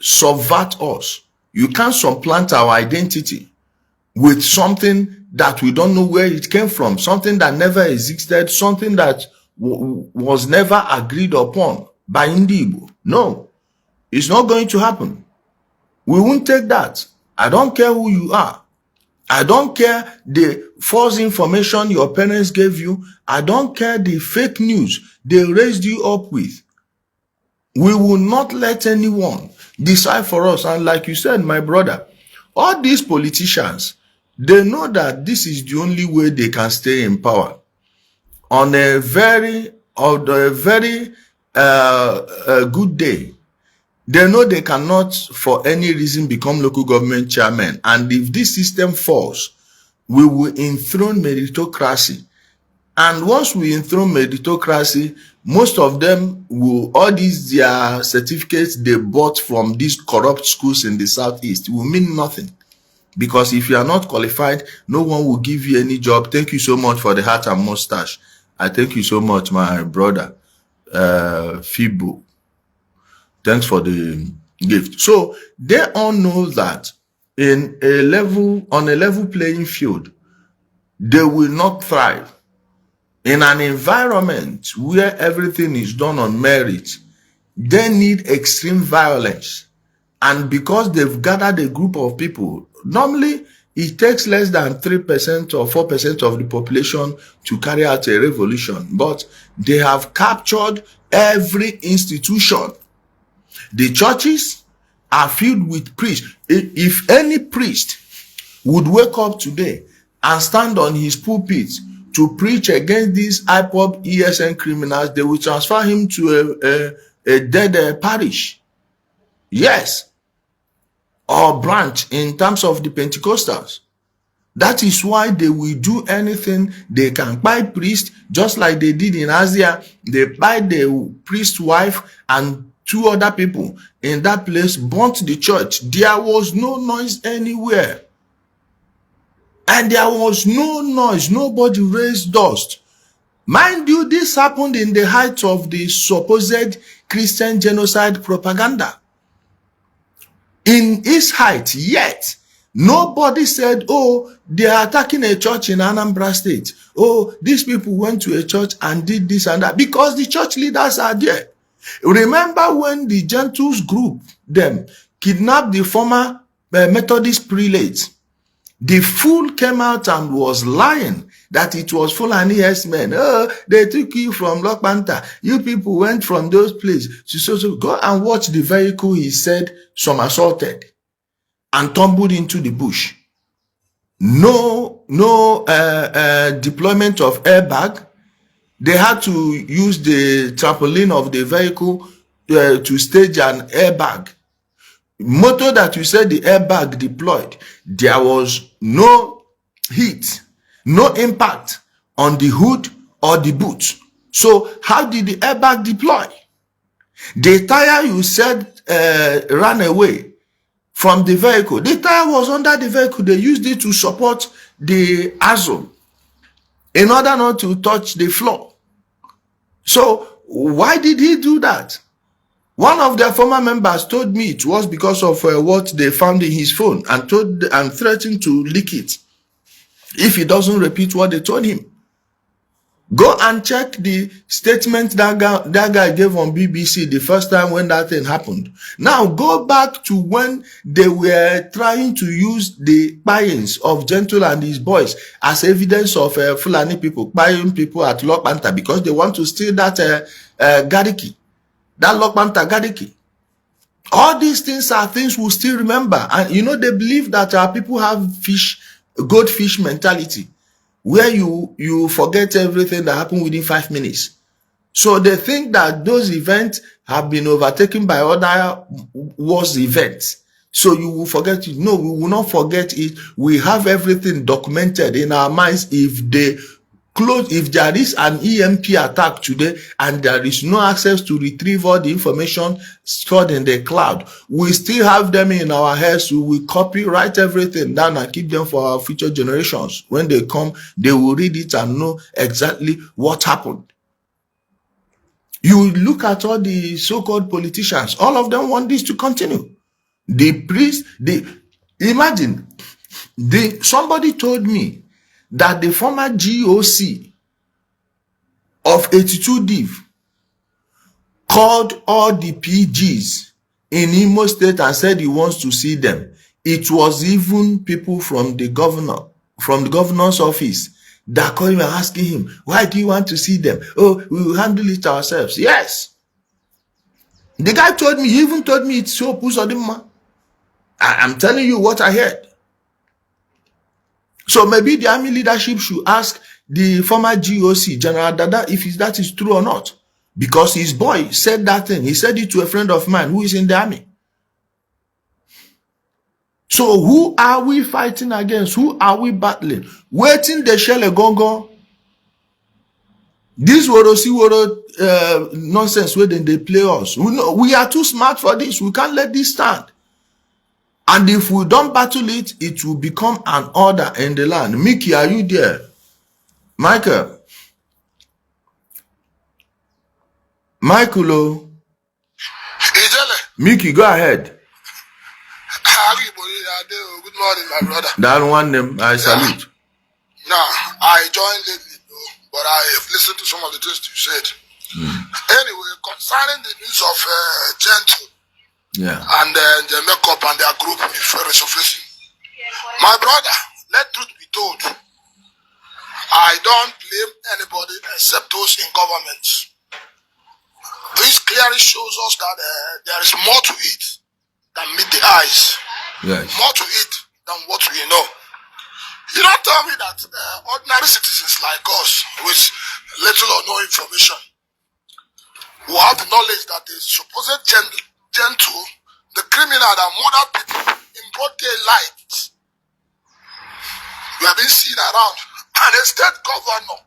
subvert us. You can't supplant our identity with something that we don't know where it came from, something that never existed, something that was never agreed upon by Ndi Igbo. No, it's not going to happen. We won't take that. I don't care who you are. I don't care the false information your parents gave you. I don't care the fake news they raised you up with. We will not let anyone decide for us. And like you said, my brother, all these politicians, they know that this is the only way they can stay in power. On a very good day, they know they cannot for any reason become local government chairman. And if this system falls, we will enthrone meritocracy. And once we enthrone meritocracy, most of them will, all these their certificates they bought from these corrupt schools in the Southeast will mean nothing. Because if you are not qualified, no one will give you any job. Thank you so much for the hat and mustache. I thank you so much, my brother, Fibo. Thanks for the gift. So they all know that on a level playing field, they will not thrive. In an environment where everything is done on merit, they need extreme violence. And because they've gathered a group of people, normally it takes less than 3% or 4% of the population to carry out a revolution. But they have captured every institution. The churches are filled with priests. If any priest would wake up today and stand on his pulpit to preach against these IPOB ESN criminals, they will transfer him to a dead parish. Yes. Or branch in terms of the Pentecostals. That is why they will do anything. They can buy priest, just like they did in Asia. They buy the priest's wife and 2 other people in that place, burnt the church. There was no noise anywhere. And there was no noise. Nobody raised dust. Mind you, this happened in the height of the supposed Christian genocide propaganda. In its height, yet, nobody said, oh, they are attacking a church in Anambra State. Oh, these people went to a church and did this and that. Because the church leaders are there. Remember when the Gentles group, them, kidnapped the former Methodist prelate? The fool came out and was lying that it was Fulani herdsmen. Oh, they took you from Lokbanta. You people went from those places. So go and watch the vehicle he said somersaulted and tumbled into the bush. No deployment of airbag. They had to use the trampoline of the vehicle to stage an airbag. Motor that you said the airbag deployed, there was no heat, no impact on the hood or the boot. So how did the airbag deploy? The tire you said ran away from the vehicle. The tire was under the vehicle. They used it to support the axle in order not to touch the floor. So why did he do that? One of their former members told me it was because of what they found in his phone and threatened to leak it. if he doesn't repeat what they told him. Go and check the statement that guy gave on BBC the first time when that thing happened. Now go back to when they were trying to use the buyings of Gentle and his boys as evidence of Fulani people buying people at Lokpanta because they want to steal that Gariki, that Lokpanta Gariki. All these things are things we still remember, and you know they believe that our people have goldfish mentality, where you forget everything that happened within 5 minutes. So they think that those events have been overtaken by other worse events. So you will forget it. No, we will not forget it. We have everything documented in our minds. If there is an EMP attack today and there is no access to retrieve all the information stored in the cloud, we still have them in our heads. We will copyright everything down and keep them for our future generations. When they come, they will read it and know exactly what happened. You look at all the so-called politicians, all of them want this to continue. The priest, imagine, somebody told me that the former GOC of 82 Div called all the PGs in Imo State and said he wants to see them. It was even people from the governor's office that called him and asking him, why do you want to see them? Oh, we will handle it ourselves. Yes. The guy told me, he even told me it's HOPE UZODINMA. I'm telling you what I heard. So maybe the army leadership should ask the former GOC, General Dada, if that is true or not. Because his boy said that thing. He said it to a friend of mine who is in the army. So who are we fighting against? Who are we battling? Waiting the shell a gongo. This woro nonsense where they play us. We are too smart for this. We can't let this stand. And if we don't battle it, it will become an order in the land. Mickey, are you there? Michael. Michael. Mickey, go ahead. Good morning, my brother. That one name, I salute. Now, I joined lately, but I have listened to some of the things you said. Anyway, concerning the news of Gentle, and their makeup and their group is resurfacing. My brother, let truth be told, I don't blame anybody except those in government. This clearly shows us that there is more to it than meet the eyes. Yes. More to it than what we know. You don't tell me that ordinary citizens like us, with little or no information, who have the knowledge that the supposed Gentle, the criminal that murdered people in broad daylight, we have been seen around, and a state governor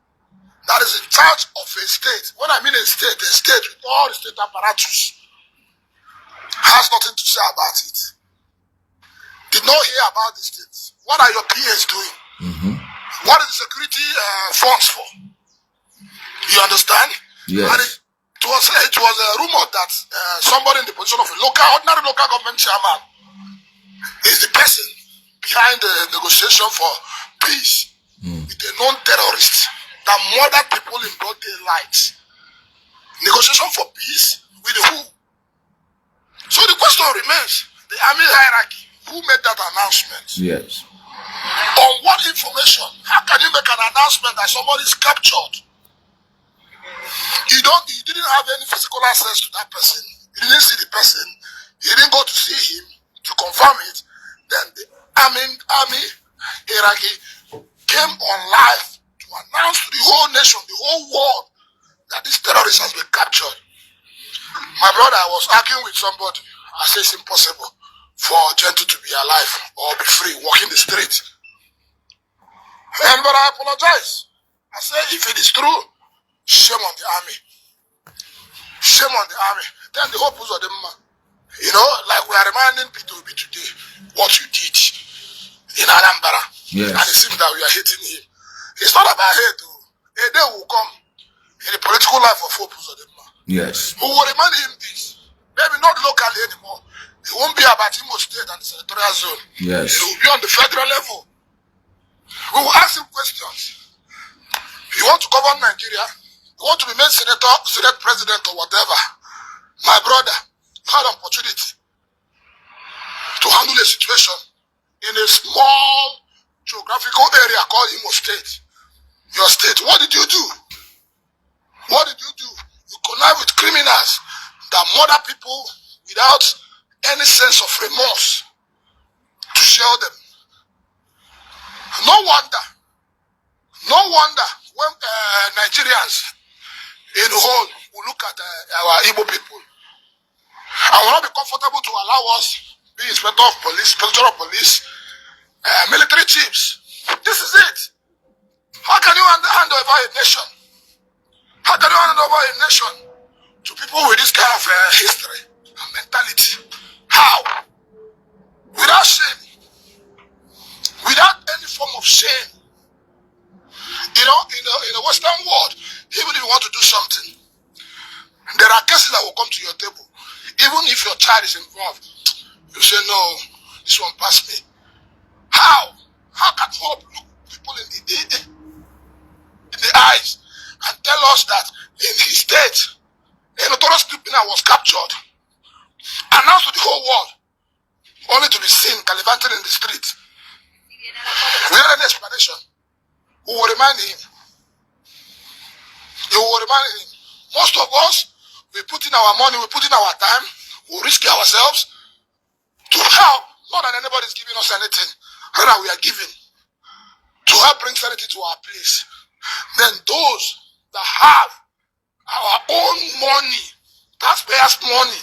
that is in charge of a state. When I mean a state with all the state apparatus, has nothing to say about it. Did not hear about these things. What are your PAs doing? What is the security funds for? You understand? Yes. And it was a rumor that somebody in the position of a ordinary local government chairman is the person behind the negotiation for peace with a known terrorist that murdered people in broad daylight. Negotiation for peace with who? So the question remains, the army hierarchy, who made that announcement? Yes. On what information? How can you make an announcement that somebody is captured? You didn't have any physical access to that person. You didn't see the person. You didn't go to see him to confirm it. Then the army hierarchy came on live to announce to the whole nation, the whole world, that this terrorist has been captured. My brother, I was arguing with somebody. I said it's impossible for Gentle to be alive or be free, walking the street. But I apologize. I say if it is true, shame on the army. Shame on the army. Then the HOPE UZODINMA. You know, like we are reminding P2B today what you did in Anambra. Yes. And it seems that we are hating him. It's not about hate. A day will come in the political life of HOPE UZODINMA. Yes. We will remind him this. Maybe not locally anymore. It won't be about IMO State and the senatorial zone. Yes. It will be on the federal level. We will ask him questions. You want to govern Nigeria? You want to be made senator, senate president or whatever? My brother, you had an opportunity to handle a situation in a small geographical area called IMO State. Your state. What did you do? What did you do? You connive with criminals that murder people without any sense of remorse to show them. No wonder when Nigerians in the whole will look at our Igbo people and will not be comfortable to allow us be inspector of police, inspector of police, military chiefs. This is it. How can you hand over a nation? How can you hand over a nation to people with this kind of history and mentality? How? Without shame. Without any form of shame. You know, in the Western world, even if you want to do something, there are cases that will come to your table. Even if your child is involved, you say, no, this one passed me. How? How can HOPE look people in the eyes and tell us that in his state, a notorious criminal was captured, announced to the whole world, only to be seen gallivanting in the street? Without any explanation. We will remind him. You will remind him. Most of us, we put in our money, we put in our time, we risk ourselves to help. Not that anybody is giving us anything. Rather, we are giving to help bring sanity to our place. Then those that have our own money, taxpayers' money,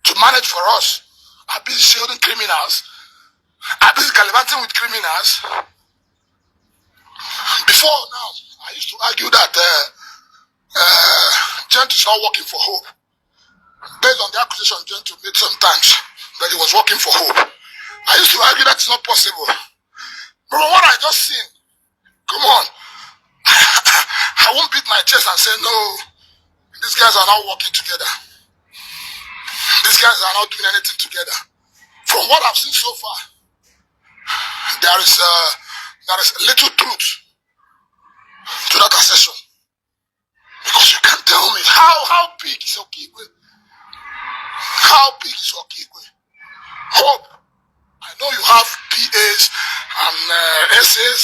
to manage for us, are busy shielding criminals, are busy gallivanting with criminals. Before now, I used to argue that Gentle is not working for HOPE. Based on the accusation Gentle made sometimes that he was working for HOPE. I used to argue that it's not possible. But what I just seen, come on, I won't beat my chest and say, no, these guys are not working together. These guys are not doing anything together. From what I've seen so far, there is little truth to that assertion. Because you can't tell me how big is Okigwe? How big is Okigwe? HOPE, I know you have PAs and SAs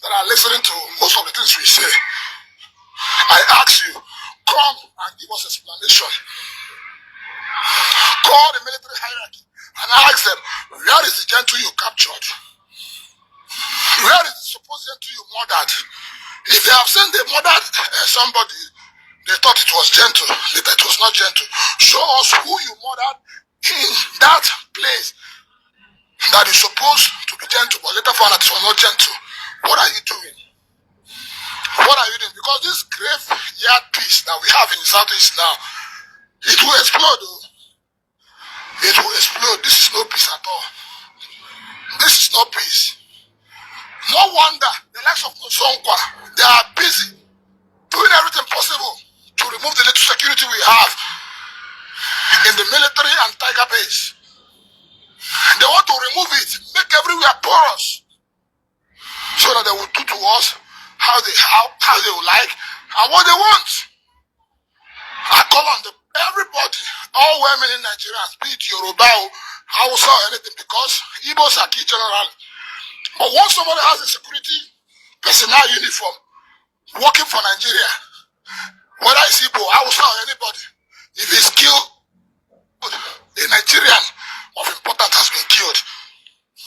that are listening to most of the things we say. I ask you, come and give us explanation. Call the military hierarchy and ask them, where is the Gentle you captured? Where is the supposed Gentle you murdered? If they have said they murdered somebody, they thought it was Gentle. Later it was not Gentle. Show us who you murdered in that place that is supposed to be Gentle, but later found out it was not Gentle. What are you doing? What are you doing? Because this graveyard peace that we have in the Southeast now, it will explode. Oh. It will explode. This is no peace at all. This is no peace. No wonder the likes of Sonkwa, they are busy doing everything possible to remove the little security we have in the military and tiger base. They want to remove it, make everywhere porous, so that they will do to us how they will like and what they want. I call on everybody, all women in Nigeria, be it Yoruba, Hausa or anything, because Igbos are key generally. But once somebody has a security personnel uniform working for Nigeria, whether it's Igbo, Hausa or anybody, if he's killed, a Nigerian of importance has been killed.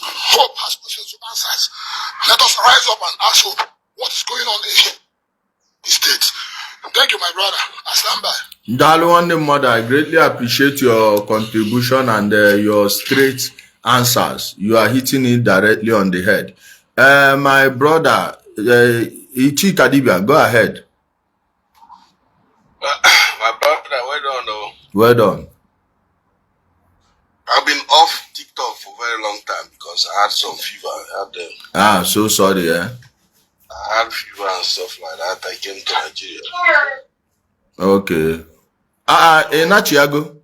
HOPE has questions to answers. Let us rise up and ask HOPE what is going on in the States. Thank you, my brother. I stand by. Daluande mother, I greatly appreciate your contribution and your straight answers. You are hitting it directly on the head. My brother, Ichi Kadibia, go ahead. My brother, well done, though. Well done. I've been off TikTok for a very long time because I had some fever. So sorry, eh? I had fever and stuff like that. I came to Nigeria. Okay. Nachiago?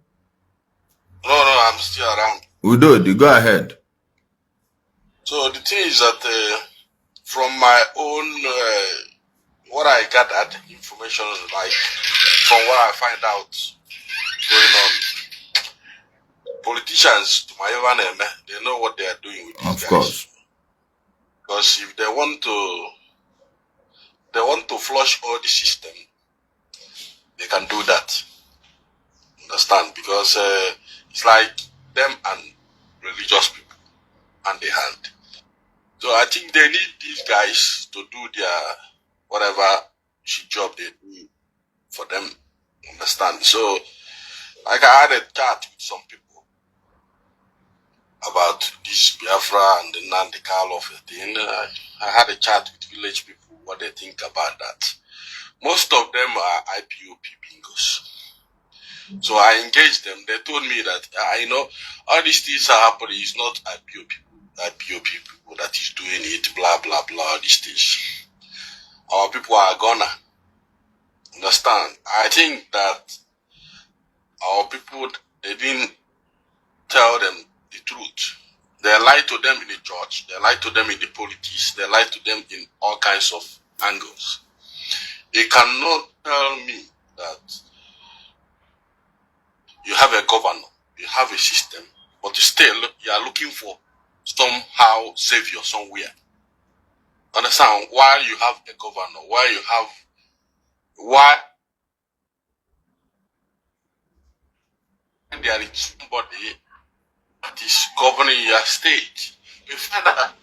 No, I'm still around. Udodi, go ahead. So the thing is that from my own, what I gathered information, like from what I find out going on, politicians, they know what they are doing with these Of guys. course. Because if they want to flush all the system, they can do that. Understand? Because it's like them and religious people and the hand. So I think they need these guys to do their whatever job they do for them. Understand? So like I had a chat with some people about this Biafra and the Nandi Kal of the thing. I had a chat with village people, what they think about that. Most of them are IPOP bingos. So I engaged them. They told me that, all these things are happening. It's not IPOP people that is doing it, blah, blah, blah, these things. Our people are gonna understand. I think that our people, they didn't tell them the truth. They lied to them in the church. They lied to them in the politics. They lied to them in all kinds of angles. They cannot tell me that you have a governor, you have a system, but still you are looking for somehow savior somewhere. Understand? Why you have a governor, why there is somebody that is governing your state. You find that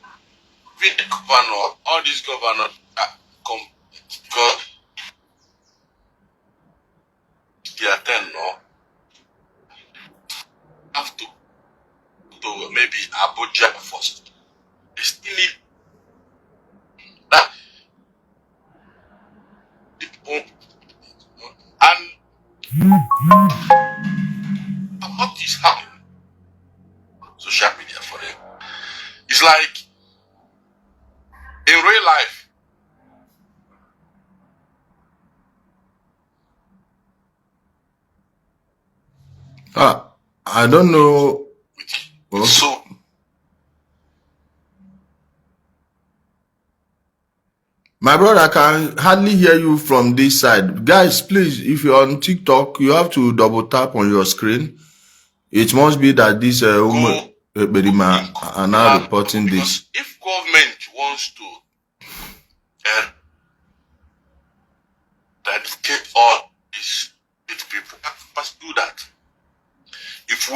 with the governor, all these governors come because they are 10 no. Have to maybe Abuja first. They still need that. And what is happening on social media for them? It's like in real life. I don't know. Okay. So My brother, I can hardly hear you from this side. Guys, please, if you're on TikTok, you have to double tap on your screen. It must be that this Berima are now reporting this. If government wants to eradicate all these people, must do that. If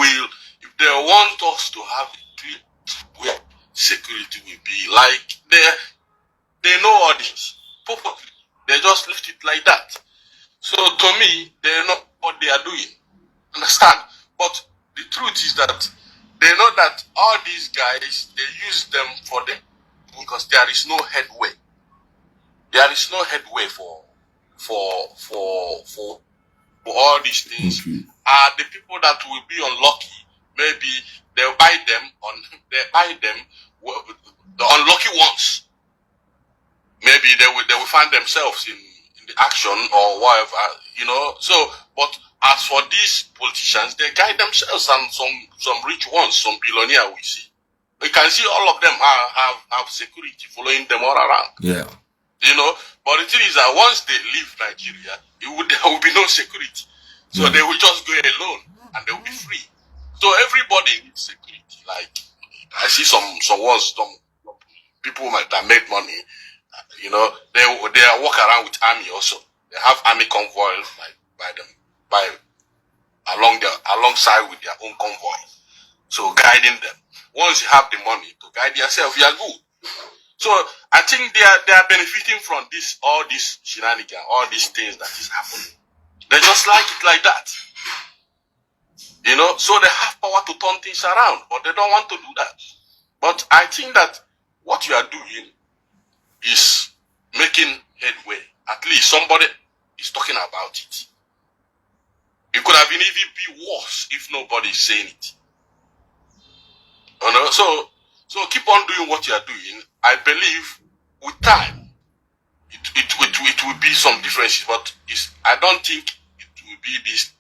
they want us to have a clear where security will be, like they know all this. They just left it like that. So to me, they know what they are doing. Understand? But the truth is that they know that all these guys, they use them for them because there is no headway. There is no headway for all these things. Okay. The people that will be unlucky, maybe they'll buy them the unlucky ones. Maybe they will find themselves in the action or whatever, So, but as for these politicians, they guide themselves, and some rich ones, some billionaire we see. You can see all of them have security following them all around. Yeah. But the thing is that once they leave Nigeria, there will be no security. So they will just go alone and they will be free. So everybody needs security. Like I see some people that make money, they walk around with army also. They have army convoys alongside with their own convoy. So guiding them. Once you have the money to guide yourself, you are good. So I think they are benefiting from all this shenanigans, all these things that is happening. They just like it like that. So they have power to turn things around, but they don't want to do that. But I think that what you are doing is making headway. At least somebody is talking about it. It could have even be worse if nobody is saying it. So keep on doing what you are doing. I believe with time, it will be some differences, but I don't think it will be these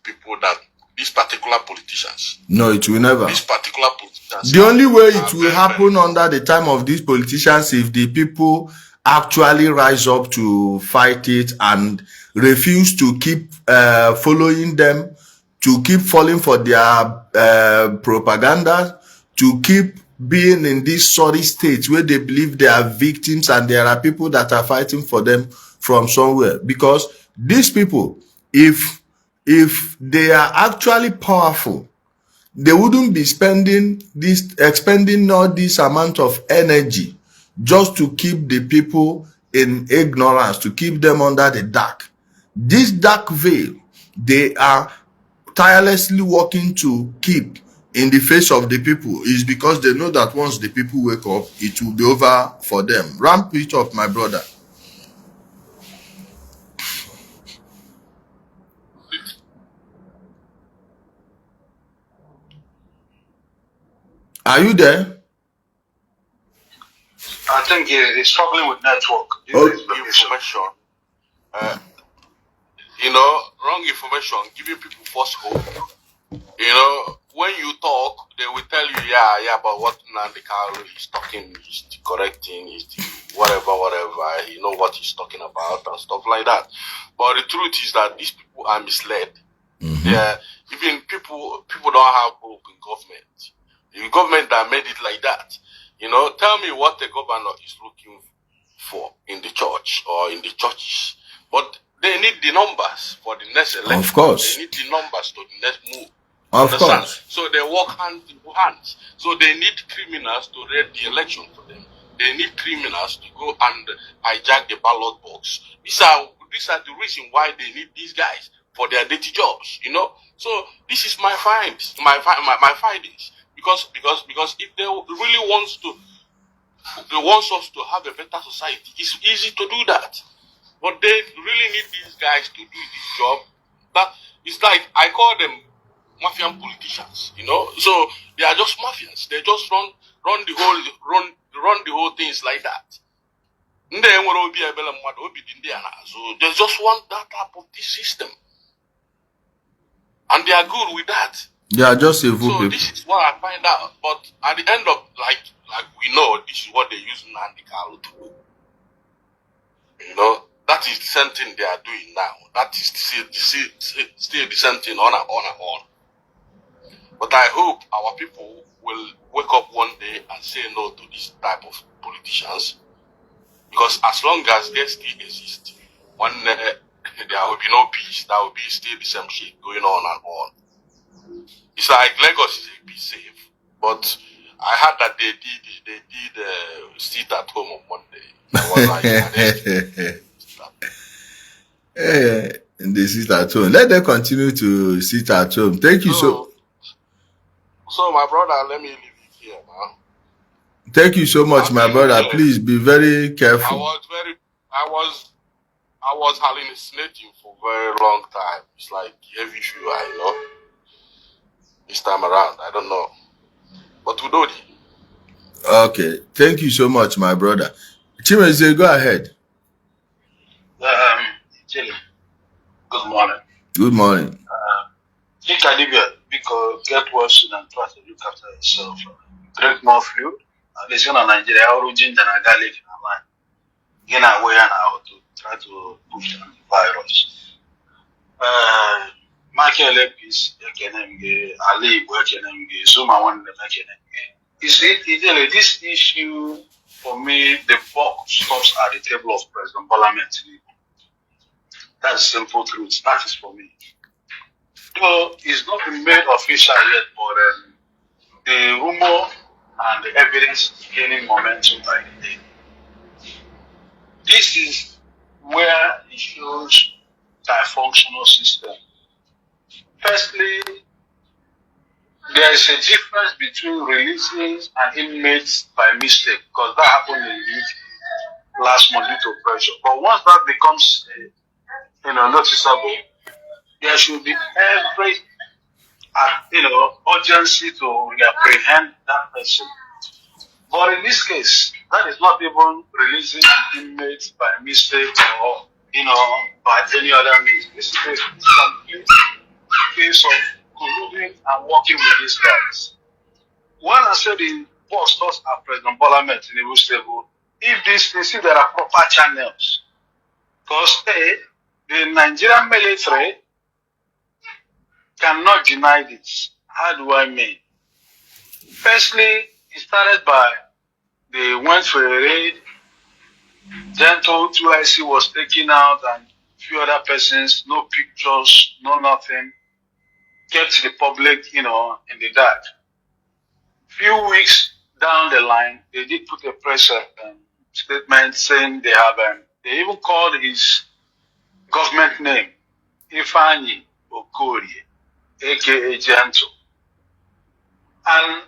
these particular politicians. No, it will never. These particular politicians. The only way it will happen under the time of these politicians if the people actually rise up to fight it and refuse to keep following them, to keep falling for their propaganda, to keep being in this sorry state where they believe they are victims and there are people that are fighting for them from somewhere. Because these people, if they are actually powerful, they wouldn't be expending all this amount of energy just to keep the people in ignorance, to keep them under the dark. This dark veil, they are tirelessly working to keep in the face of the people, is because they know that once the people wake up, it will be over for them. Ramp it up, my brother. Are you there? I think he's struggling with network. Information. Wrong information, giving people false hope. When you talk, they will tell you, yeah, but what Nnamdi Kanu is talking is correcting, is whatever, you know what he's talking about and stuff like that. But the truth is that these people are misled. Yeah, even people don't have hope in government. The government that made it like that. Tell me what the governor is looking for in the church or in the churches. But they need the numbers for the next election. Of course. They need the numbers to the next move. Of course. So they work hand in hand. So they need criminals to raid the election for them. They need criminals to go and hijack the ballot box. These are the reason why they need these guys for their dirty jobs. So this is my findings, my findings. Because if they really wants us to have a better society, it's easy to do that. But they really need these guys to do this job. That it's like I call them mafian politicians, So they are just mafians. They just run the whole things like that. So they just want that type of this system, and they are good with that. They are just evil so people. This is what I find out. But at the end of like we know this is what they use Nnamdi Kanu to do. That is the same thing they are doing now. That is still the same thing on and on and on. But I hope our people will wake up one day and say no to this type of politicians. Because as long as they still exist, one there will be no peace. There will be still the same shit going on and on. It's like Lagos is a bit safe, but I heard that they did sit at home on Monday. They sit at home. Let them continue to sit at home. Thank you So my brother, let me leave it here, man. Thank you so much, my brother. Please be very careful. I was hallucinating for a very long time. It's like heavy fever, This time around, I don't know. But we do it. Okay. Thank you so much, my brother. Chimeze, go ahead. Chile. Good morning. Good morning. Because get worse and try to look after yourself. Drink more fluid. There's in Nigeria, origin than a garlic in a line. Get away and out to try to push down the virus. Michael Epis, Ali, Zuma one, this issue for me, the buck stops at the table of President Parliament. That's the simple truth. That is for me. Though it's not been made official yet, but the rumor and the evidence is gaining momentum by the day. This is where it shows dysfunctional system. Firstly, there is a difference between releasing an inmate by mistake, because that happened in the last month due to pressure. But once that becomes noticeable, there should be every urgency to apprehend that person. But in this case, that is not even releasing an inmate by mistake or by any other means. This is a complete case of colluding and working with these guys. When I said the boss thought are President Bola Ahmed Tinubu stable, if this they see there are proper channels, because the Nigerian military cannot deny this. How do I mean? Firstly, it started by they went for a raid. Gentle 2IC was taken out and few other persons, no pictures, no nothing, kept the public, in the dark. Few weeks down the line, they did put a press statement saying they have, they even called his government name, Ifeanyi Okorie, aka Gentle. And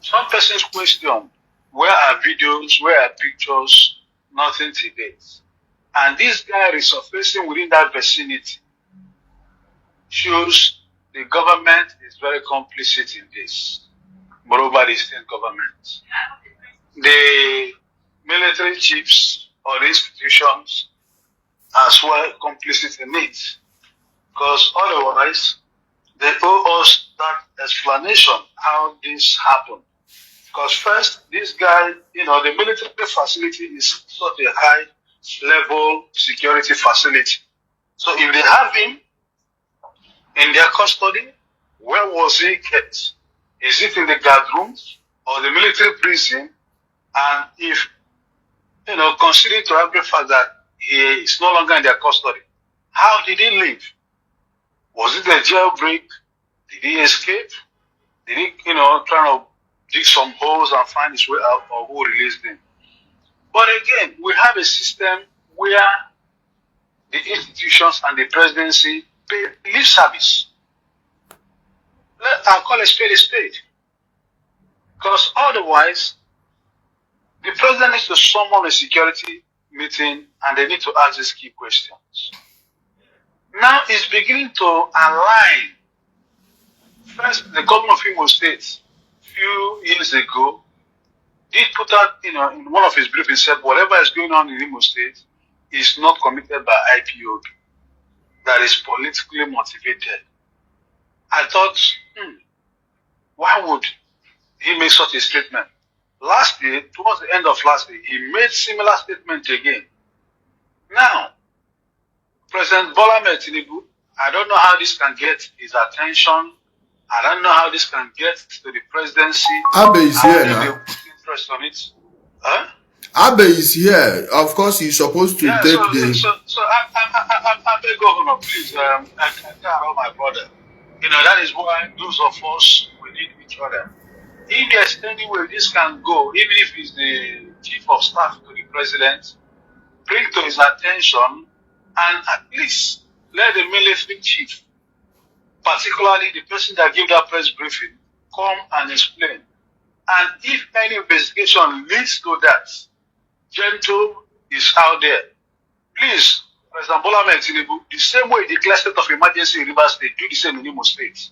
some persons questioned, where are videos, where are pictures, nothing to date. And this guy resurfacing within that vicinity shows the government is very complicit in this. Moreover, the state government. The military chiefs or the institutions as well complicit in it. Because otherwise, they owe us that explanation how this happened. Because first, this guy, the military facility is such a high level security facility. So if they have him in their custody, where was he kept? Is it in the guard rooms or the military prison? And if, considering to have the fact that he is no longer in their custody, how did he leave? Was it a jailbreak? Did he escape? Did he, try to dig some holes and find his way out, or who released him? But again, we have a system where the institutions and the presidency pay lip service. I'll call a spade a spade. Because otherwise, the president needs to summon a security meeting and they need to ask these key questions. Now it's beginning to align. First, the governor of Imo State, a few years ago, did put out, in one of his briefings, said whatever is going on in Imo State is not committed by IPOB. That is politically motivated. I thought, why would he make such a statement? Last year, towards the end of last year, he made similar statement again. Now, President Bola Ahmed Tinubu, I don't know how this can get his attention. I don't know how this can get to the presidency. Abe is here now. Interest on it. Huh? Abe is here. Of course, he's supposed to take the... So I beg governor, please, I tell my brother. That is why those of us, we need each other. If there's any way this can go, even if he's the chief of staff to the president, bring to his attention and at least let the military chief, particularly the person that gave that press briefing, come and explain. And if any investigation leads to that, Gentle is out there. Please, President Bola Ahmed Tinubu, the same way he declared state of emergency in Rivers State, do the same in Imo State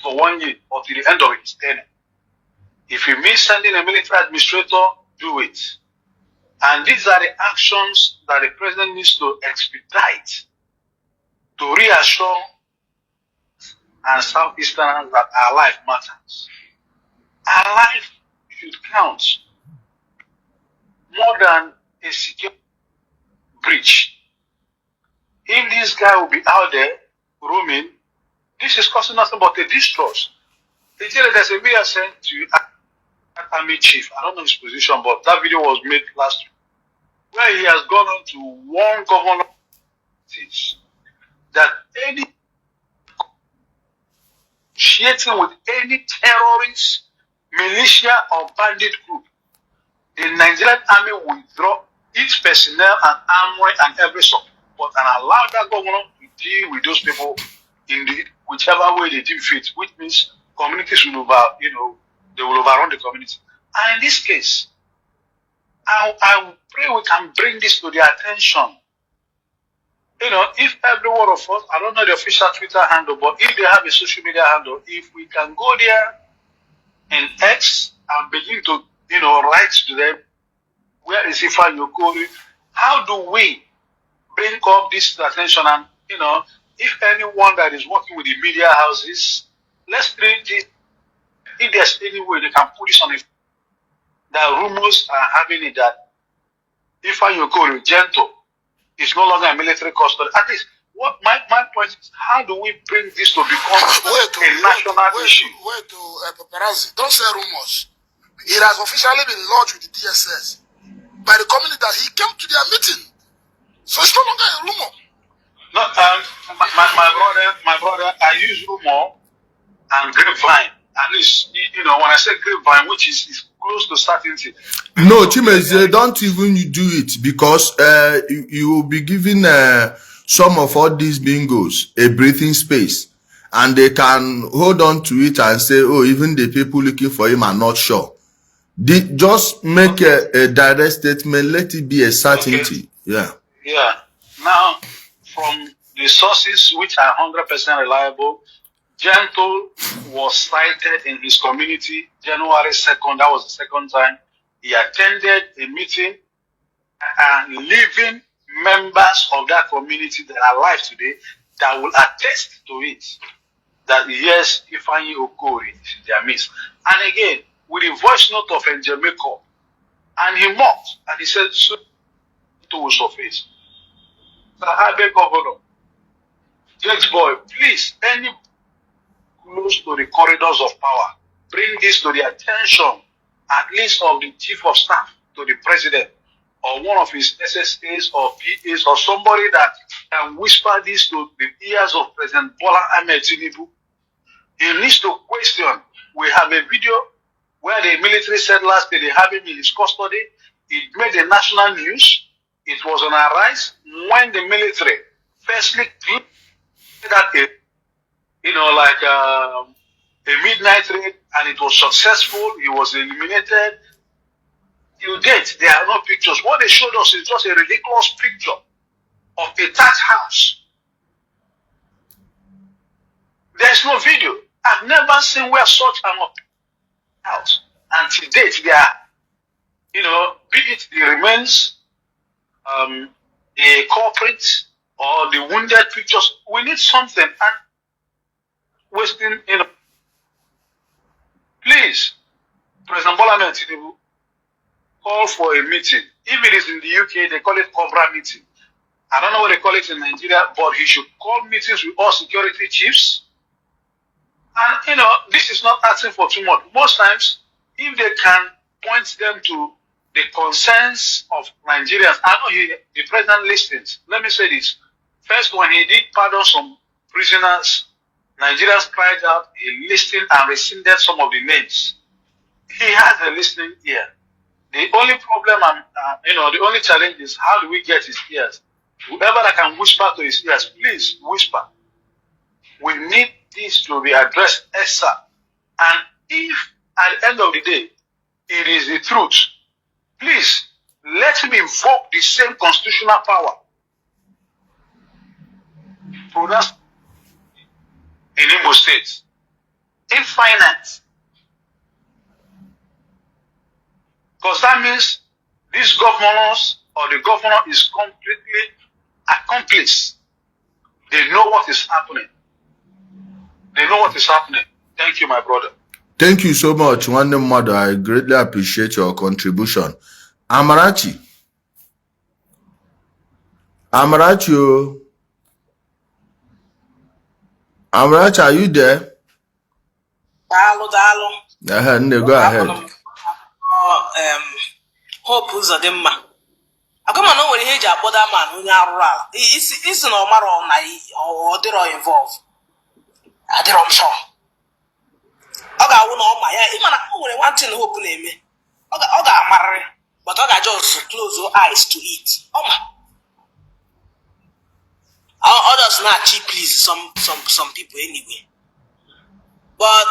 for 1 year or till the end of his tenure. If you mean sending a military administrator, do it. And these are the actions that the president needs to expedite to reassure and Southeasterners that our life matters. Our life should count more than a secure breach. If this guy will be out there roaming, this is causing nothing but a distrust. There's a video sent to Army Chief. I don't know his position, but that video was made last week, where he has gone on to warn governor that any associating with any terrorist, militia, or bandit group, the Nigerian army will withdraw its personnel and armory and every support and allow that governor to deal with those people in the whichever way they deem fit, which means communities will they will overrun the community. And in this case, I pray we can bring this to their attention. If every one of us, I don't know the official Twitter handle, but if they have a social media handle, if we can go there in X and begin to, write to them, where is Ifeanyi Okorie? How do we bring up this attention and, if anyone that is working with the media houses, let's treat it, if there's any way they can put this on it, that rumors are having it that if you go gentle, it's no longer a military custody. At least, what my point is, how do we bring this to become a national issue? Wait to paparazzi. Don't say rumors. It has officially been lodged with the DSS by the community that he came to their meeting. So it's no longer a rumor. No, my brother, I use rumor and grapevine. At least, when I say grapevine, which is close to certainty. No, Chimeze, don't even do it, because you will be giving some of all these bingos a breathing space, and they can hold on to it and say, oh, even the people looking for him are not sure. Just make a direct statement, let it be a certainty. Okay. Yeah. Now, from the sources which are 100% reliable, Gentle was cited in his community January 2nd. That was the second time he attended a meeting, and living members of that community that are alive today that will attest to it, that yes, Ifeanyi Okori is in their midst. And again, with a voice note of Njemeko, and he mocked, and he said, so to surface. So I beg Governor, James Boy, please, any close to the corridors of power, bring this to the attention, at least of the chief of staff to the president, or one of his SSAs or PAs, or somebody that can whisper this to the ears of President Bola Ahmed Tinubu. He needs to question. We have a video where the military said last day they have him in his custody. It made the national news. It was on a rise when the military firstly cleared that like a midnight raid, and it was successful. He was eliminated. Till date, there are no pictures. What they showed us is just a ridiculous picture of a thatched house. There's no video. I've never seen where such an house. And to date, they are, be it the remains, the culprit, or the wounded pictures. We need something. And wasting, please, President Bola Ahmed Tinubu, call for a meeting. If it is in the UK, they call it Cobra meeting. I don't know what they call it in Nigeria, but he should call meetings with all security chiefs. And, this is not asking for too much. Most times, if they can point them to the concerns of Nigerians, I know the president listens. Let me say this. First, when he did pardon some prisoners, Nigerians cried out, he listened and rescinded some of the names. He has a listening ear. The only problem, the only challenge is how do we get his ears? Whoever that can whisper to his ears, please whisper. We need this to be addressed ASAP. And if at the end of the day, it is the truth, please let him invoke the same constitutional power pronounced in Igbo State, infinite. Because that means these governors or the governor is completely accomplice. They know what is happening. They know what is happening. Thank you, my brother. Thank you so much, Wande Mother. I greatly appreciate your contribution. Amarachi. Amarachi, are you there? Go ahead. Hope Uzodinma. Agama no nwere ihe eji akpọda man onye arụrụ ala. Isi na ọmara na ọ dịrọ involve. Adịrọ m sure. Ọ ga-awụ na ọma ya. Ịma na o nwere one thing Hope na-eme. Ọ ga-amarịrị, but ọ ga-just close your eyes to it. Ọma. Others not cheap please some people anyway. But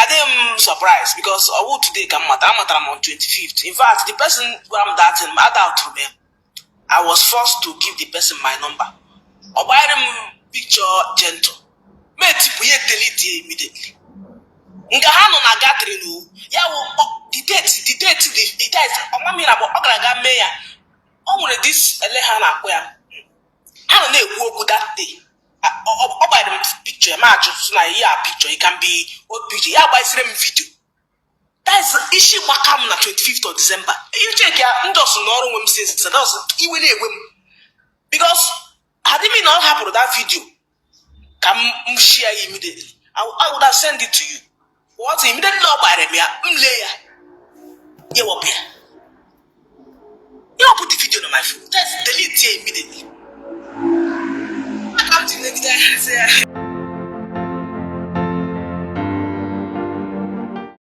I am surprised because I would today come I'm on 25th. In fact, the person who I'm dating, I was forced to give the person my number. Or buy them picture Gentle. May delete immediately. Ngahano na gathering yeah, the date I'm mean about Ograga Mayor. Oh, this Elehana where I don't know that day. by the picture, picture, it can be old picture. Yeah, by same video. That's issue makam na 25th of December. You check ya, ndos no room says that's because had it not happened to that video, come share immediately. I would have sent it to you. What immediately no by them you up here. You put the video on my phone. Just delete it immediately. I come to next day.